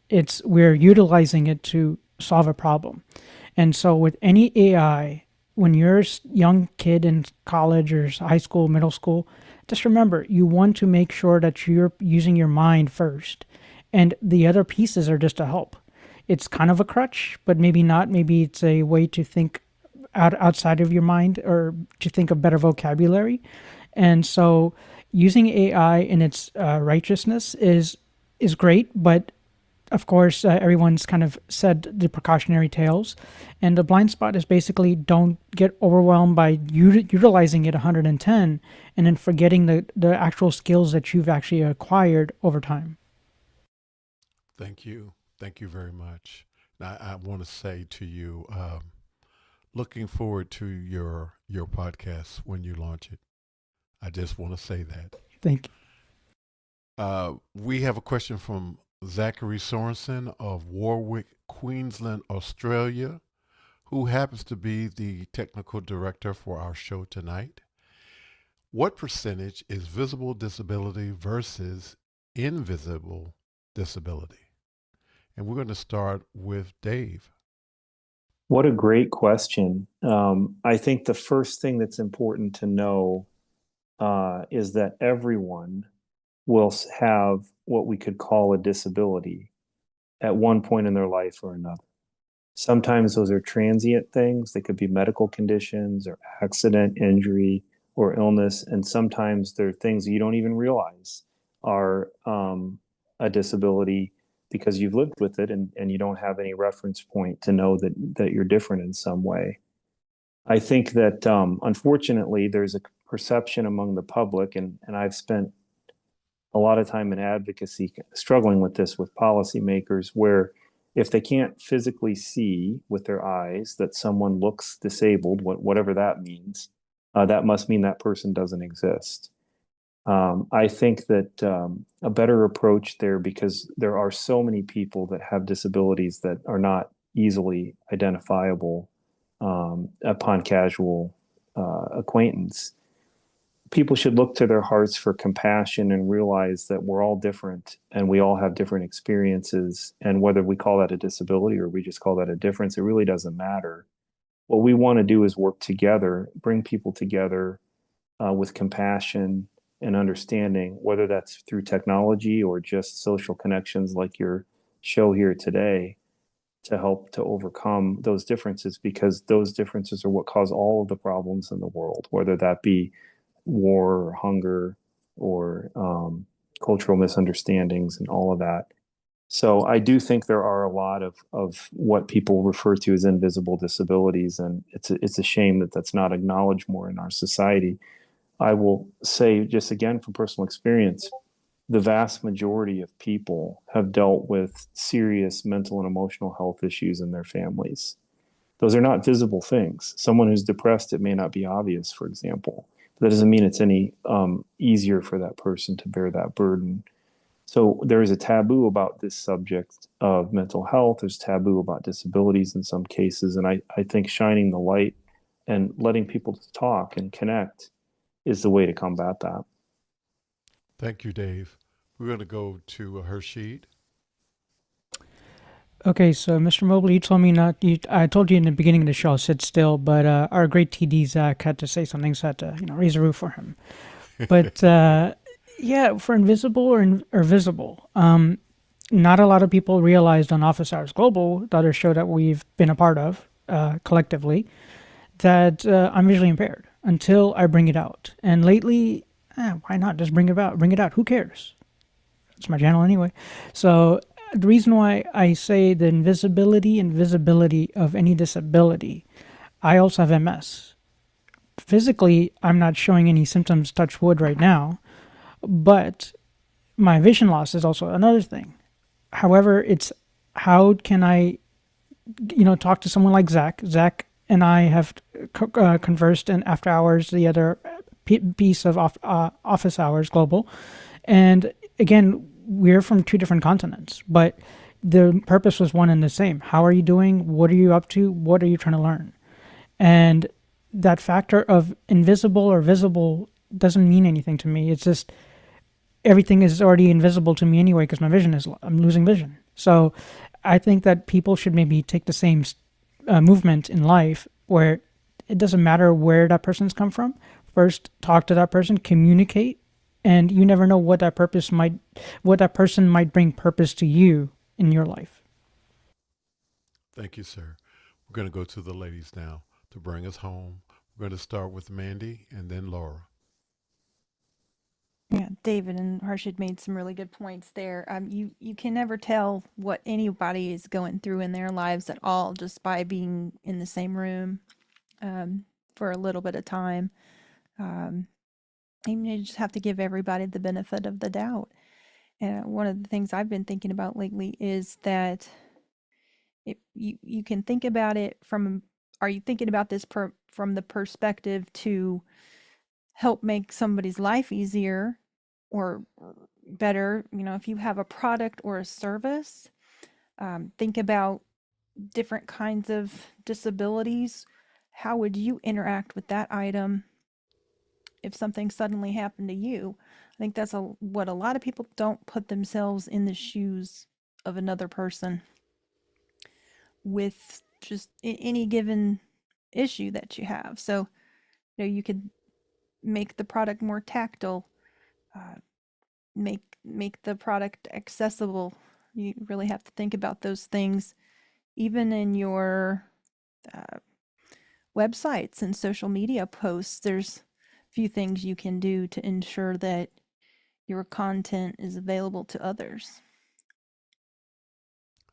We're utilizing it to solve a problem. And so with any AI, when you're a young kid in college or high school, middle school, just remember, you want to make sure that you're using your mind first. And the other pieces are just a help. It's kind of a crutch, but maybe not. Maybe it's a way to think outside of your mind, or to think of better vocabulary. And so using AI in its righteousness is great, but of course, everyone's kind of said the precautionary tales. And the blind spot is basically don't get overwhelmed by utilizing it 110 and then forgetting the actual skills that you've actually acquired over time. Thank you. Thank you very much. Now, I want to say to you, looking forward to your podcast when you launch it. I just want to say that. Thank you. We have a question from Zachary Sorensen of Warwick, Queensland, Australia, who happens to be the technical director for our show tonight. What percentage is visible disability versus invisible disability? And we're going to start with Dave. What a great question. I think the first thing that's important to know is that everyone will have what we could call a disability at one point in their life or another. Sometimes those are transient things. They could be medical conditions or accident, injury, or illness. And sometimes they're things that you don't even realize are a disability because you've lived with it and you don't have any reference point to know that you're different in some way. I think that unfortunately, there's a perception among the public, and I've spent a lot of time in advocacy struggling with this with policymakers, where if they can't physically see with their eyes that someone looks disabled, whatever that means, that must mean that person doesn't exist. I think that a better approach there, because there are so many people that have disabilities that are not easily identifiable, upon casual acquaintance. People should look to their hearts for compassion and realize that we're all different and we all have different experiences. And whether we call that a disability or we just call that a difference, it really doesn't matter. What we want to do is work together, bring people together with compassion and understanding, whether that's through technology or just social connections like your show here today, to help to overcome those differences, because those differences are what cause all of the problems in the world, whether that be war or hunger or cultural misunderstandings and all of that. So I do think there are a lot of what people refer to as invisible disabilities, and it's a shame that that's not acknowledged more in our society. I will say, just again from personal experience, the vast majority of people have dealt with serious mental and emotional health issues in their families. Those are not visible things. Someone who's depressed, it may not be obvious, for example. But that doesn't mean it's any easier for that person to bear that burden. So there is a taboo about this subject of mental health. There's taboo about disabilities in some cases. And I think shining the light and letting people talk and connect is the way to combat that. Thank you, Dave. We're going to go to Harshid. Okay, so Mr. Mobley, you told me not. I told you in the beginning of the show, sit still, but our great TD Zach had to say something, so I had to, raise the roof for him. But yeah, for invisible or visible, not a lot of people realized on Office Hours Global, the other show that we've been a part of collectively, that I'm visually impaired until I bring it out. And lately, why not just bring it out? Bring it out. Who cares? It's my channel anyway. So the reason why I say the invisibility and visibility of any disability, I also have MS. Physically, I'm not showing any symptoms, touch wood right now, but my vision loss is also another thing. However, it's how can I, talk to someone like Zach. Zach and I have conversed in after hours, the other piece of office hours global, and again, we're from two different continents, but the purpose was one and the same. How are you doing? What are you up to? What are you trying to learn? And that factor of invisible or visible doesn't mean anything to me. It's just everything is already invisible to me anyway because my vision is, I'm losing vision. So I think that people should maybe take the same movement in life where it doesn't matter where that person's come from. First, talk to that person, communicate, and you never know what that person might bring purpose to you in your life. Thank you, sir. We're going to go to the ladies now to bring us home. We're going to start with Mandy and then Laura. Yeah, David and Harshid made some really good points there. You can never tell what anybody is going through in their lives at all just by being in the same room for a little bit of time. Um, and you just have to give everybody the benefit of the doubt. And one of the things I've been thinking about lately is that you can think about it from, are you thinking about this from the perspective to help make somebody's life easier or better? If you have a product or a service, think about different kinds of disabilities. How would you interact with that item if something suddenly happened to you? I think that's what a lot of people don't put themselves in the shoes of another person with just any given issue that you have. So, you could make the product more tactile, uh, make the product accessible. You really have to think about those things, even in your uh, websites and social media posts. There's a few things you can do to ensure that your content is available to others.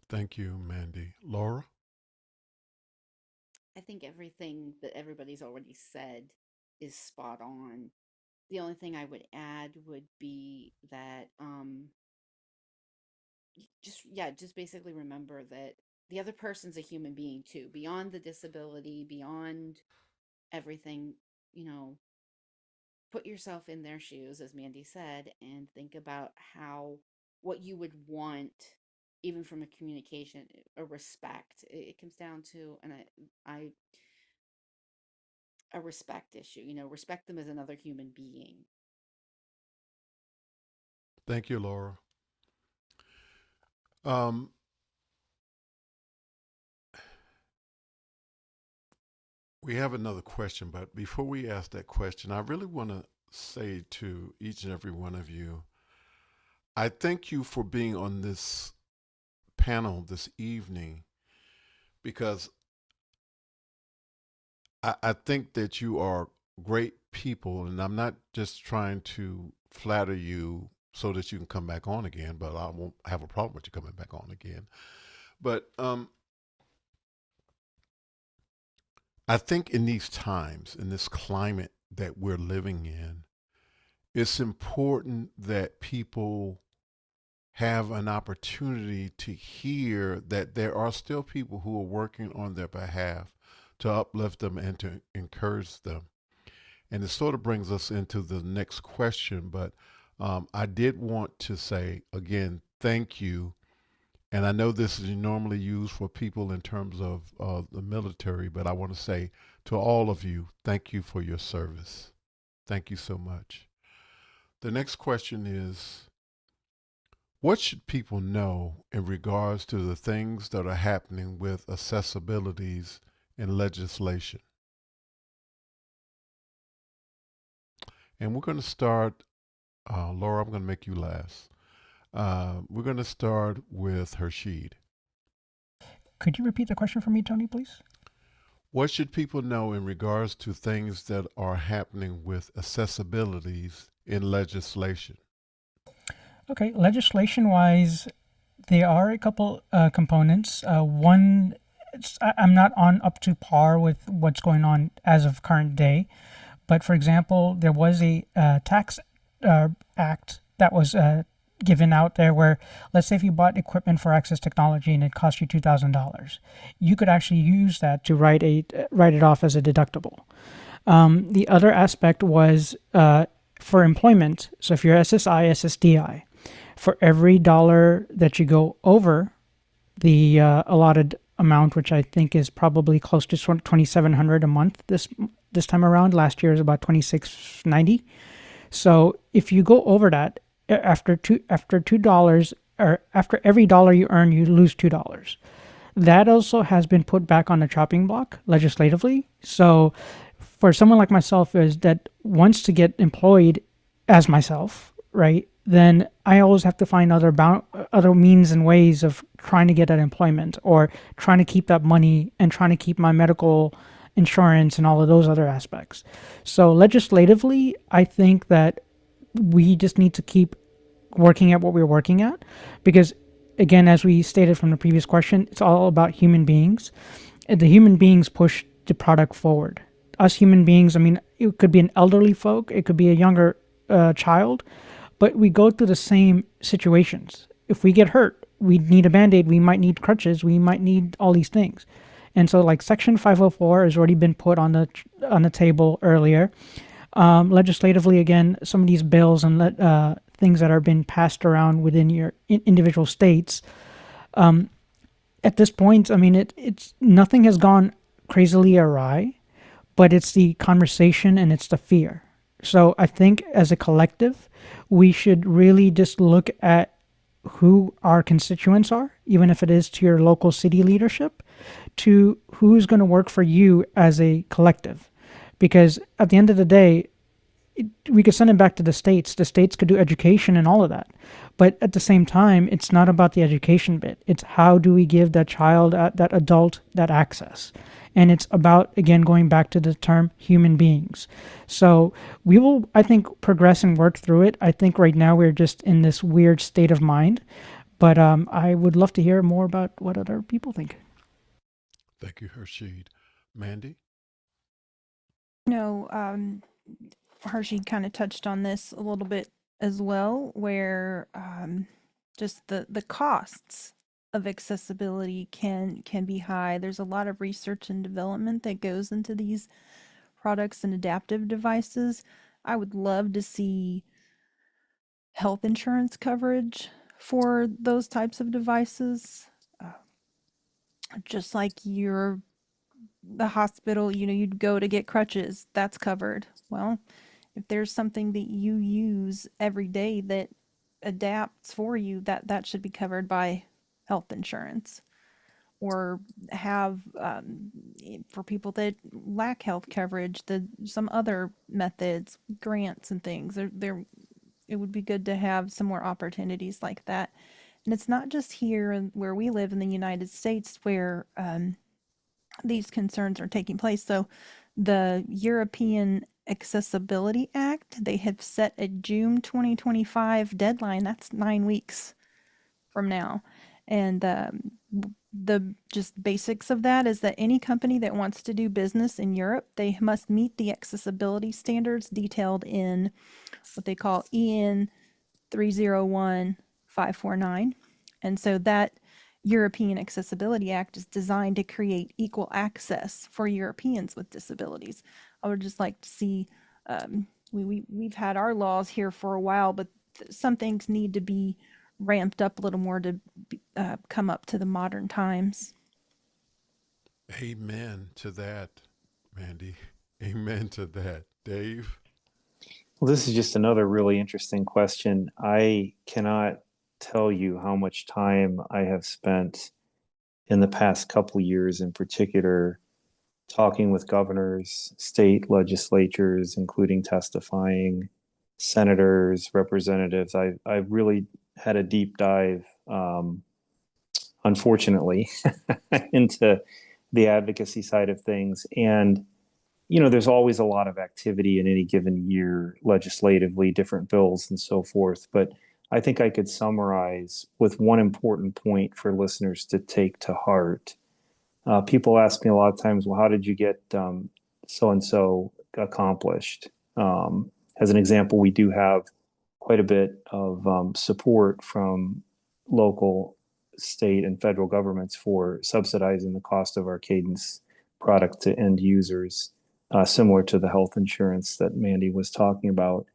Thank you, Mandy. Laura? I think everything that everybody's already said is spot on. The only thing I would add would be that just yeah, just basically remember that the other person's a human being too, beyond the disability, beyond everything, you know, put yourself in their shoes, as Mandy said, and think about how what you would want, even from a communication, a respect. It comes down to, and I a respect issue. Respect them as another human being. Thank you, Laura. Um, we have another question, but before we ask that question, I really want to say to each and every one of you, I thank you for being on this panel this evening because I think that you are great people, and I'm not just trying to flatter you so that you can come back on again, but I won't have a problem with you coming back on again. But I think in these times, in this climate that we're living in, it's important that people have an opportunity to hear that there are still people who are working on their behalf to uplift them and to encourage them. And it sort of brings us into the next question, but I did want to say again, thank you. And I know this is normally used for people in terms of the military, but I want to say to all of you, thank you for your service. Thank you so much. The next question is, what should people know in regards to the things that are happening with accessibilities in legislation? And we're going to start, Laura, I'm going to make you last. We're going to start with Harshid. Could you repeat the question for me, Tony, please? What should people know in regards to things that are happening with accessibilities in legislation? Okay, legislation-wise, there are a couple components. One, I'm not on up to par with what's going on as of current day, but for example, there was a tax act that was given out there where, let's say if you bought equipment for access technology and it cost you $2,000, you could actually use that to write it off as a deductible. The other aspect was for employment. So if you're SSI, SSDI, for every dollar that you go over the allotted amount, which I think is probably close to $2,700 a month this time around. Last year was about $2,690. So if you go over that, after $2 or after every dollar you earn, you lose $2. That also has been put back on the chopping block legislatively. So for someone like myself is that wants to get employed as myself, right? Then I always have to find other means and ways of trying to get that employment or trying to keep that money and trying to keep my medical insurance and all of those other aspects. So legislatively, I think that we just need to keep working at what we're working at because, again, as we stated from the previous question, it's all about human beings. And the human beings push the product forward. Us human beings, I mean, it could be an elderly folk, it could be a younger child, but we go through the same situations. If we get hurt, we need a band-aid, we might need crutches, we might need all these things. And so like Section 504 has already been put on the table earlier. Legislatively, again, some of these bills and things that are being passed around within your individual states, at this point, I mean, it's nothing has gone crazily awry, but it's the conversation and it's the fear. So I think as a collective, we should really just look at who our constituents are, even if it is to your local city leadership, to who's going to work for you as a collective. Because at the end of the day, we could send it back to the states. The states could do education and all of that. But at the same time, it's not about the education bit. It's how do we give that child, that adult, that access. And it's about, again, going back to the term human beings. So we will, I think, progress and work through it. I think right now we're just in this weird state of mind. But I would love to hear more about what other people think. Thank you, Harshid. Mandy? You know, Harshid kind of touched on this a little bit as well, where just the costs of accessibility can be high. There's a lot of research and development that goes into these products and adaptive devices. I would love to see health insurance coverage for those types of devices. Just like you're the hospital, you'd go to get crutches, that's covered. Well, if there's something that you use every day that adapts for you, that should be covered by health insurance. Or have for people that lack health coverage, some other methods, grants and things. There it would be good to have some more opportunities like that. And it's not just here where we live in the United States where these concerns are taking place. So the European Accessibility Act, they have set a June 2025 deadline. That's 9 weeks from now. And the just basics of that is that any company that wants to do business in Europe, they must meet the accessibility standards detailed in what they call EN 301549. And so that European Accessibility Act is designed to create equal access for Europeans with disabilities. I would just like to see, we've had our laws here for a while, but some things need to be ramped up a little more to come up to the modern times. Amen to that, Mandy. Amen to that. Dave? Well, this is just another really interesting question. I cannot tell you how much time I have spent in the past couple of years, in particular, talking with governors, state legislatures, including testifying, senators, representatives. I really had a deep dive, unfortunately, into the advocacy side of things. And there's always a lot of activity in any given year legislatively, different bills and so forth. But I think I could summarize with one important point for listeners to take to heart. People ask me a lot of times, well, how did you get so and so accomplished? As an example, we do have quite a bit of support from local, state, and federal governments for subsidizing the cost of our Cadence product to end users, similar to the health insurance that Mandy was talking about.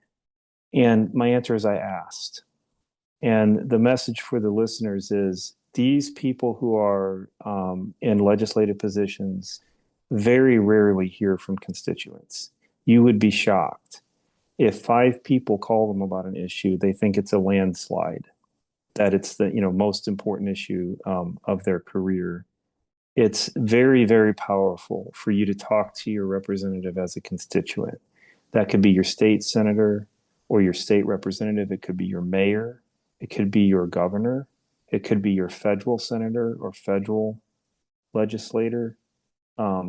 And my answer is I asked. And the message for the listeners is these people who are in legislative positions very rarely hear from constituents. You would be shocked. If 5 people call them about an issue, they think it's a landslide, that it's the most important issue of their career. It's very, very powerful for you to talk to your representative as a constituent. That could be your state senator or your state representative. It could be your mayor. It could be your governor. It could be your federal senator or federal legislator.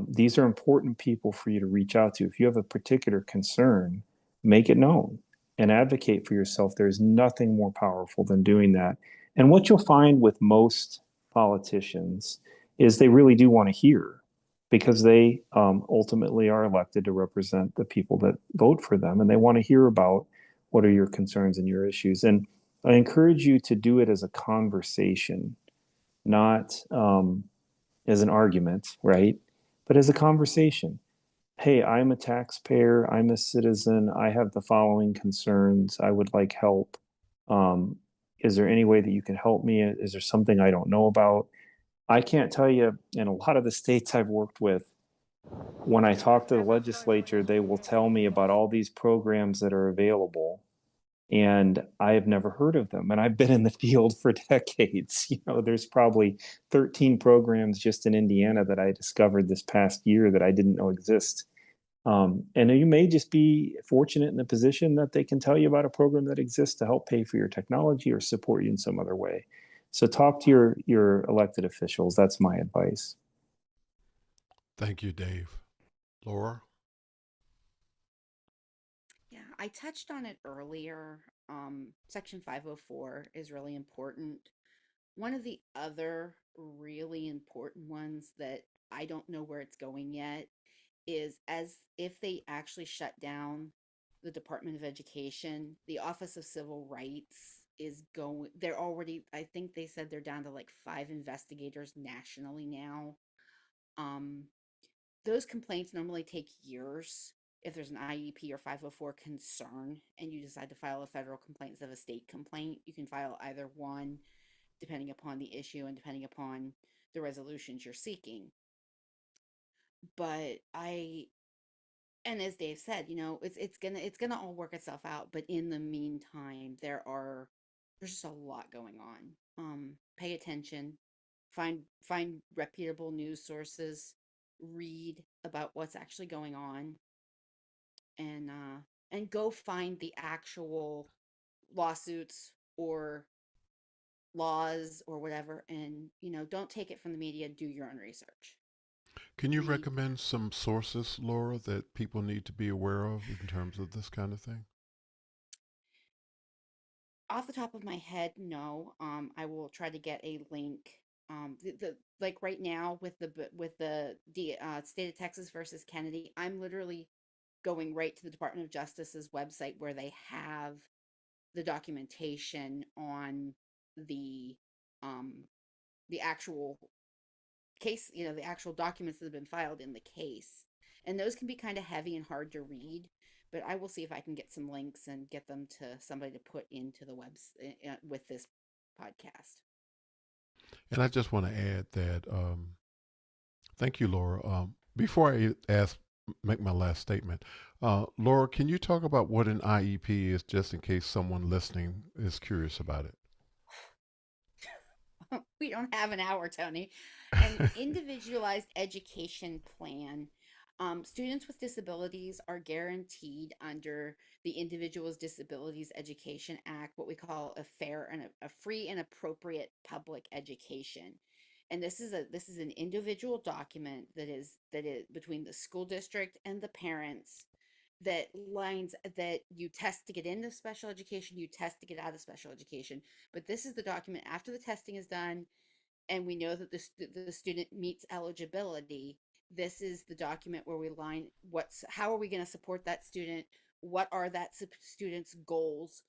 These are important people for you to reach out to. If you have a particular concern, make it known and advocate for yourself. There's nothing more powerful than doing that. And what you'll find with most politicians is they really do want to hear because they ultimately are elected to represent the people that vote for them. And they want to hear about what are your concerns and your issues. And I encourage you to do it as a conversation, not as an argument, right? But as a conversation. Hey, I'm a taxpayer, I'm a citizen, I have the following concerns, I would like help. Um, is there any way that you can help me? Is there something I don't know about? I can't tell you, in a lot of the states I've worked with, when I talk to the legislature, they will tell me about all these programs that are available and I have never heard of them. And I've been in the field for decades. There's probably 13 programs just in Indiana that I discovered this past year that I didn't know exist. And you may just be fortunate in the position that they can tell you about a program that exists to help pay for your technology or support you in some other way. So talk to your elected officials. That's my advice. Thank you, Dave. Laura? Yeah, I touched on it earlier. Section 504 is really important. One of the other really important ones that I don't know where it's going yet is as if they actually shut down the Department of Education, the Office of Civil Rights is going, they're already, I think they said they're down to like 5 investigators nationally now. Um, those complaints normally take years. If there's an IEP or 504 concern and you decide to file a federal complaint instead of a state complaint, you can file either one depending upon the issue and depending upon the resolutions you're seeking. But and as Dave said, it's gonna all work itself out. But in the meantime, there's just a lot going on. Pay attention, find reputable news sources, read about what's actually going on, and go find the actual lawsuits or laws or whatever, and don't take it from the media. Do your own research. Can you Read. recommend some sources, Laura, that people need to be aware of in terms of this kind of thing? Off the top of my head, no. I will try to get a link. Like right now with the state of Texas versus Kennedy, I'm literally going right to the Department of Justice's website where they have the documentation on the um the actual case, the actual documents that have been filed in the case. And those can be kind of heavy and hard to read, but I will see if I can get some links and get them to somebody to put into the webs with this podcast. And I just want to add that, thank you, Laura. Before I make my last statement, Laura, can you talk about what an IEP is, just in case someone listening is curious about We don't have an hour, Tony. An individualized education plan. Students with disabilities are guaranteed under the Individuals Disabilities Education Act what we call a fair and a free and appropriate public education. And this is an individual document that is between the school district and the parents, that you test to get into special education, you test to get out of special education. But this is the document after the testing is done and we know that the student meets eligibility. This is the document where we line how are we going to support that student, what are that student's goals,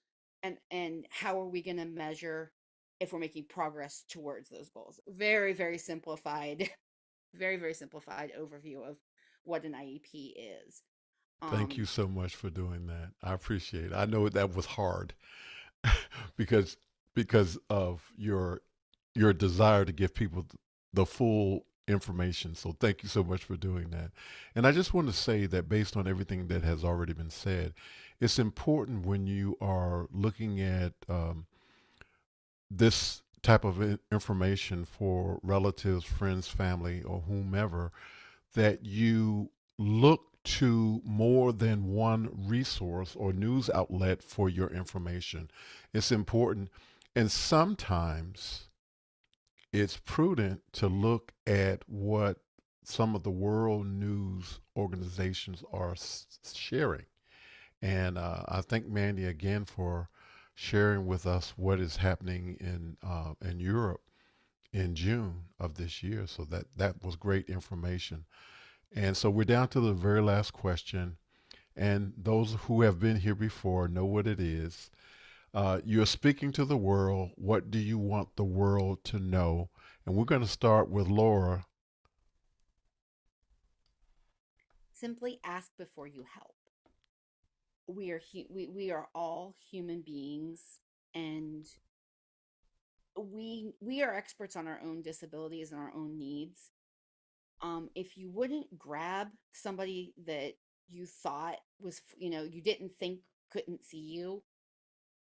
and how are we going to measure if we're making progress towards those goals. Very, very simplified, very, very simplified overview of what an IEP is. Thank you um so much for doing that. I appreciate it. I know that was hard because of your desire to give people the full information. So thank you so much for doing that. And I just want to say that based on everything that has already been said, it's important when you are looking at this type of information for relatives, friends, family, or whomever, that you look to more than one resource or news outlet for your information. It's important. And sometimes it's prudent to look at what some of the world news organizations are sharing. And I thank Mandy again for sharing with us what is happening in Europe in June of this year. So that was great information. And so we're down to the very last question. And those who have been here before know what it is. You're speaking to the world. What do you want the world to know? And we're going to start with Laura. Simply ask before you help. We are all human beings, and we are experts on our own disabilities and our own needs. If you wouldn't grab somebody that you thought was, you didn't think couldn't see you,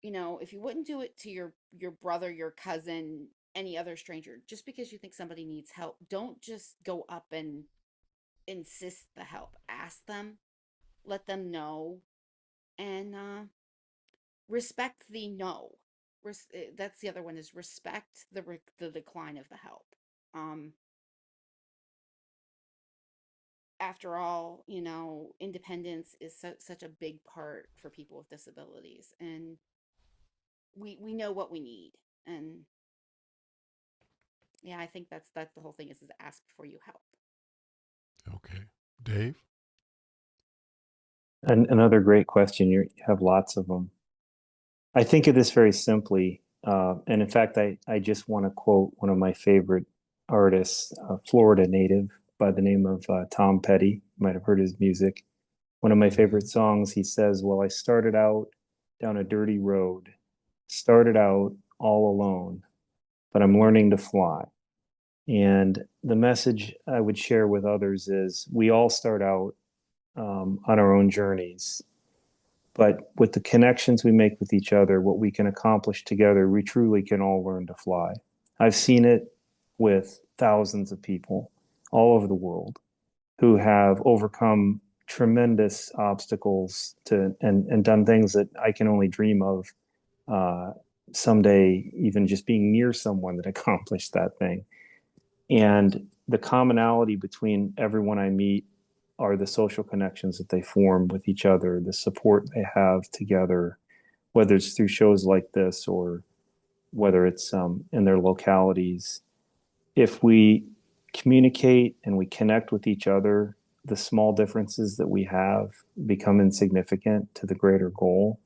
if you wouldn't do it to your brother, your cousin, any other stranger, just because you think somebody needs help, don't just go up and insist the help. Ask them, let them know, and respect the no. That's the other one, is respect the decline of the help. Um, After all, independence is such a big part for people with disabilities, and we know what we need. And yeah, I think that's the whole thing, is ask before you help. Okay. Dave? And another great question. You have lots of them. I think of this very simply. And in fact, I just want to quote one of my favorite artists, a Florida native by the name of Tom Petty. You might have heard his music. One of my favorite songs, he says, well, I started out down a dirty road, started out all alone, but I'm learning to fly. And the message I would share with others is we all start out on our own journeys, but with the connections we make with each other, what we can accomplish together, we truly can all learn to fly. I've seen it with thousands of people all over the world who have overcome tremendous obstacles and done things that I can only dream of someday, even just being near someone that accomplished that thing. And the commonality between everyone I meet are the social connections that they form with each other, the support they have together, whether it's through shows like this or whether it's in their localities. If we communicate and we connect with each other, the small differences that we have become insignificant to the greater goal.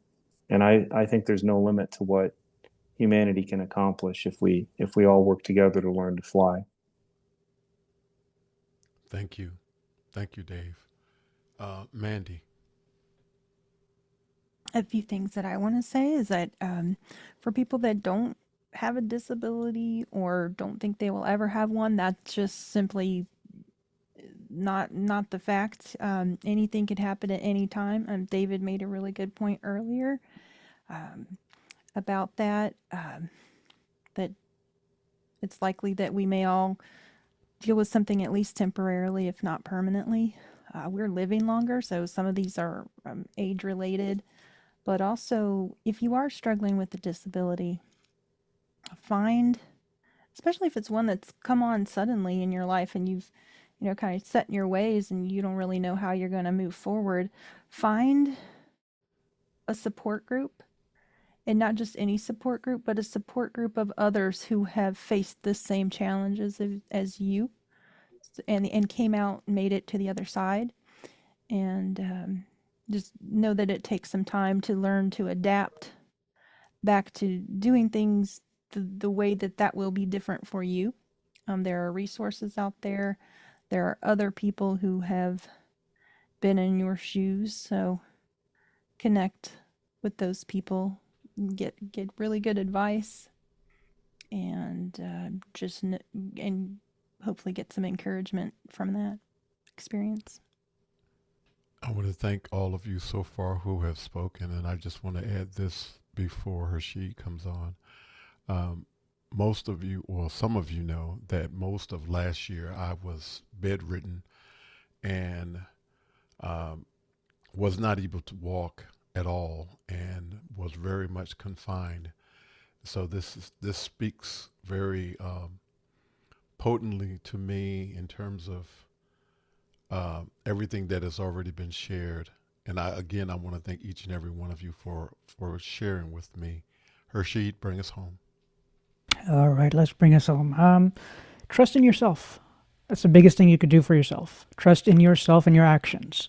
And I think there's no limit to what humanity can accomplish if we all work together to learn to fly. Thank you. Thank you, Dave. Mandy. A few things that I want to say is that for people that don't have a disability or don't think they will ever have one, that's just simply not the fact. Anything could happen at any time. David made a really good point earlier um, about that. That it's likely that we may all deal with something at least temporarily, if not permanently. We're living longer, so some of these are age related. But also, if you are struggling with a disability, find, especially if it's one that's come on suddenly in your life and you've, kind of set in your ways and you don't really know how you're going to move forward, find a support group, and not just any support group, but a support group of others who have faced the same challenges as you and came out and made it to the other side. And just know that it takes some time to learn to adapt back to doing things the way that will be different for you. There are resources out there. There are other people who have been in your shoes, so connect with those people, get really good advice, and and hopefully get some encouragement from that experience. I want to thank all of you so far who have spoken, and I just want to add this before Harshid comes on. Um, Most of you, or some of you, know that most of last year I was bedridden and um, was not able to walk at all and was very much confined. So this speaks very potently to me in terms of everything that has already been shared. And I want to thank each and every one of you for sharing with me. Harshid, bring us home. All right, let's bring us home. Trust in yourself. That's the biggest thing you could do for yourself. Trust in yourself and your actions.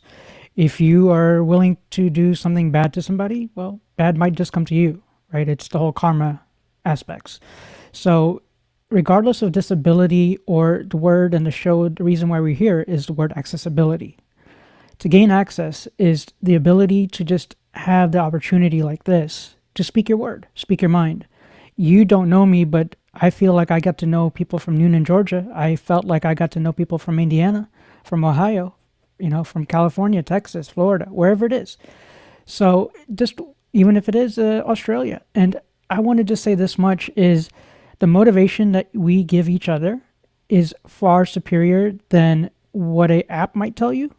If you are willing to do something bad to somebody, well, bad might just come to you, right? It's the whole karma aspects. So, regardless of disability or the word and the show, the reason why we're here is the word accessibility. To gain access is the ability to just have the opportunity like this to speak your word, speak your mind. You don't know me, but I feel like I got to know people from Noonan, Georgia. I felt like I got to know people from Indiana, from Ohio, from California, Texas, Florida, wherever it is. So just even if it is Australia. And I want to just say this much is the motivation that we give each other is far superior than what a app might tell you.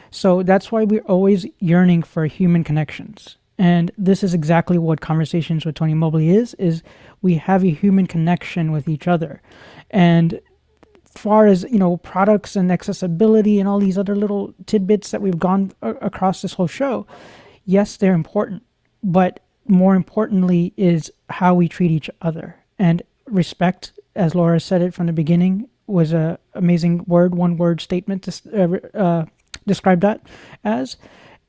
So that's why we're always yearning for human connections. And this is exactly what Conversations with Tony Mobley is we have a human connection with each other. And as far as, products and accessibility and all these other little tidbits that we've gone across this whole show, yes, they're important. But more importantly is how we treat each other. And respect, as Laura said it from the beginning, was a amazing word, one word statement to describe that as.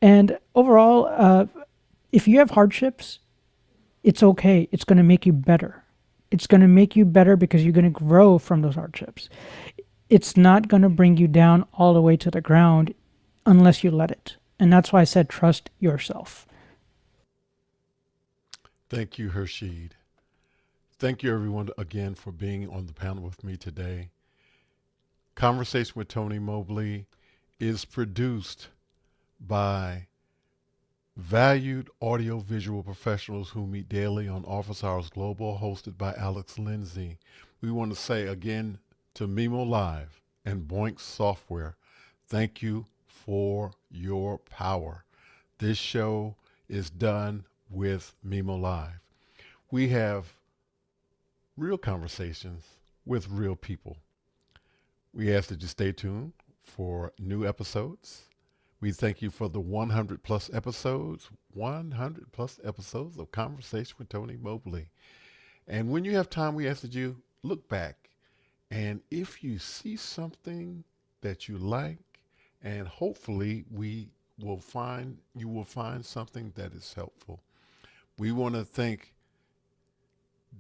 And overall, if you have hardships, it's okay. It's going to make you better. It's going to make you better because you're going to grow from those hardships. It's not going to bring you down all the way to the ground unless you let it. And that's why I said trust yourself. Thank you, Harshid. Thank you, everyone, again for being on the panel with me today. Conversation with Tony Mobley is produced by valued audiovisual professionals who meet daily on Office Hours Global, hosted by Alex Lindsay. We want to say again to Mimo Live and Boink Software, thank you for your power. This show is done with Mimo Live. We have real conversations with real people. We ask that you stay tuned for new episodes. We thank you for the 100 plus episodes of Conversation with Tony Mobley. And when you have time, we ask that you look back, and if you see something that you like, and hopefully you will find something that is helpful. We want to thank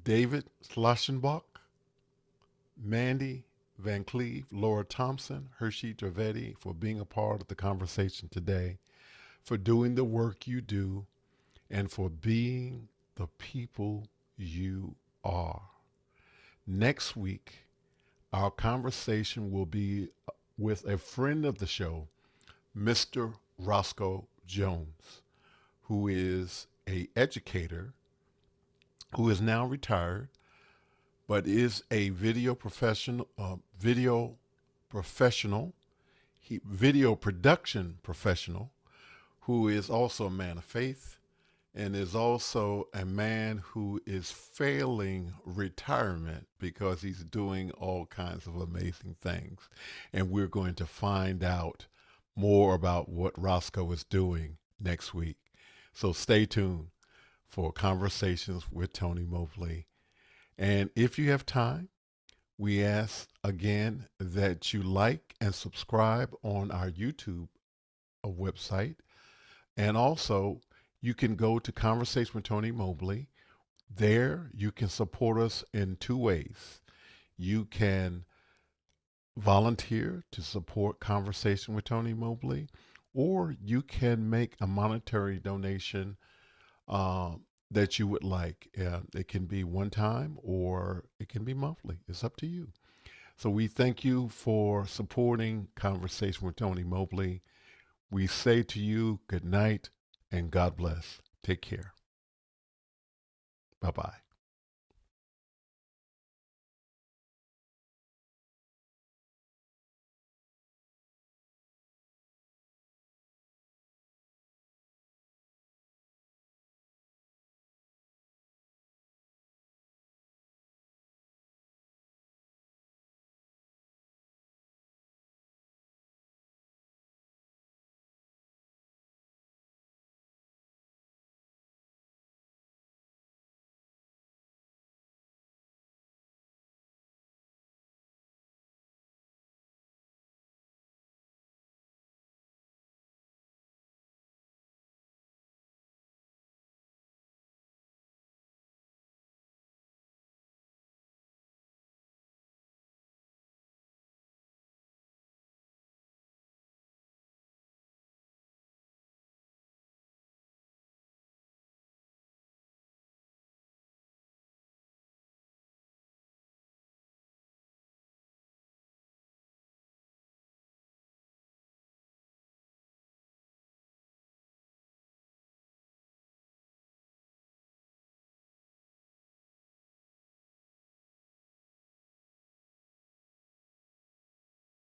David Schleppenbach, Mandy Van Cleave, Laura Thompson, Harshid Trivedi for being a part of the conversation today, for doing the work you do, and for being the people you are. Next week, our conversation will be with a friend of the show, Mr. Roscoe Jones, who is an educator who is now retired, but is a video production professional, who is also a man of faith and is also a man who is failing retirement because he's doing all kinds of amazing things. And we're going to find out more about what Roscoe is doing next week. So stay tuned for Conversations with Tony Mobley. And if you have time, we ask again that you like and subscribe on our YouTube website. And also, you can go to Conversation with Tony Mobley. There, you can support us in two ways. You can volunteer to support Conversation with Tony Mobley, or you can make a monetary donation that you would like. It can be one time or it can be monthly. It's up to you. So we thank you for supporting Conversation with Tony Mobley. We say to you good night and God bless. Take care. Bye-bye.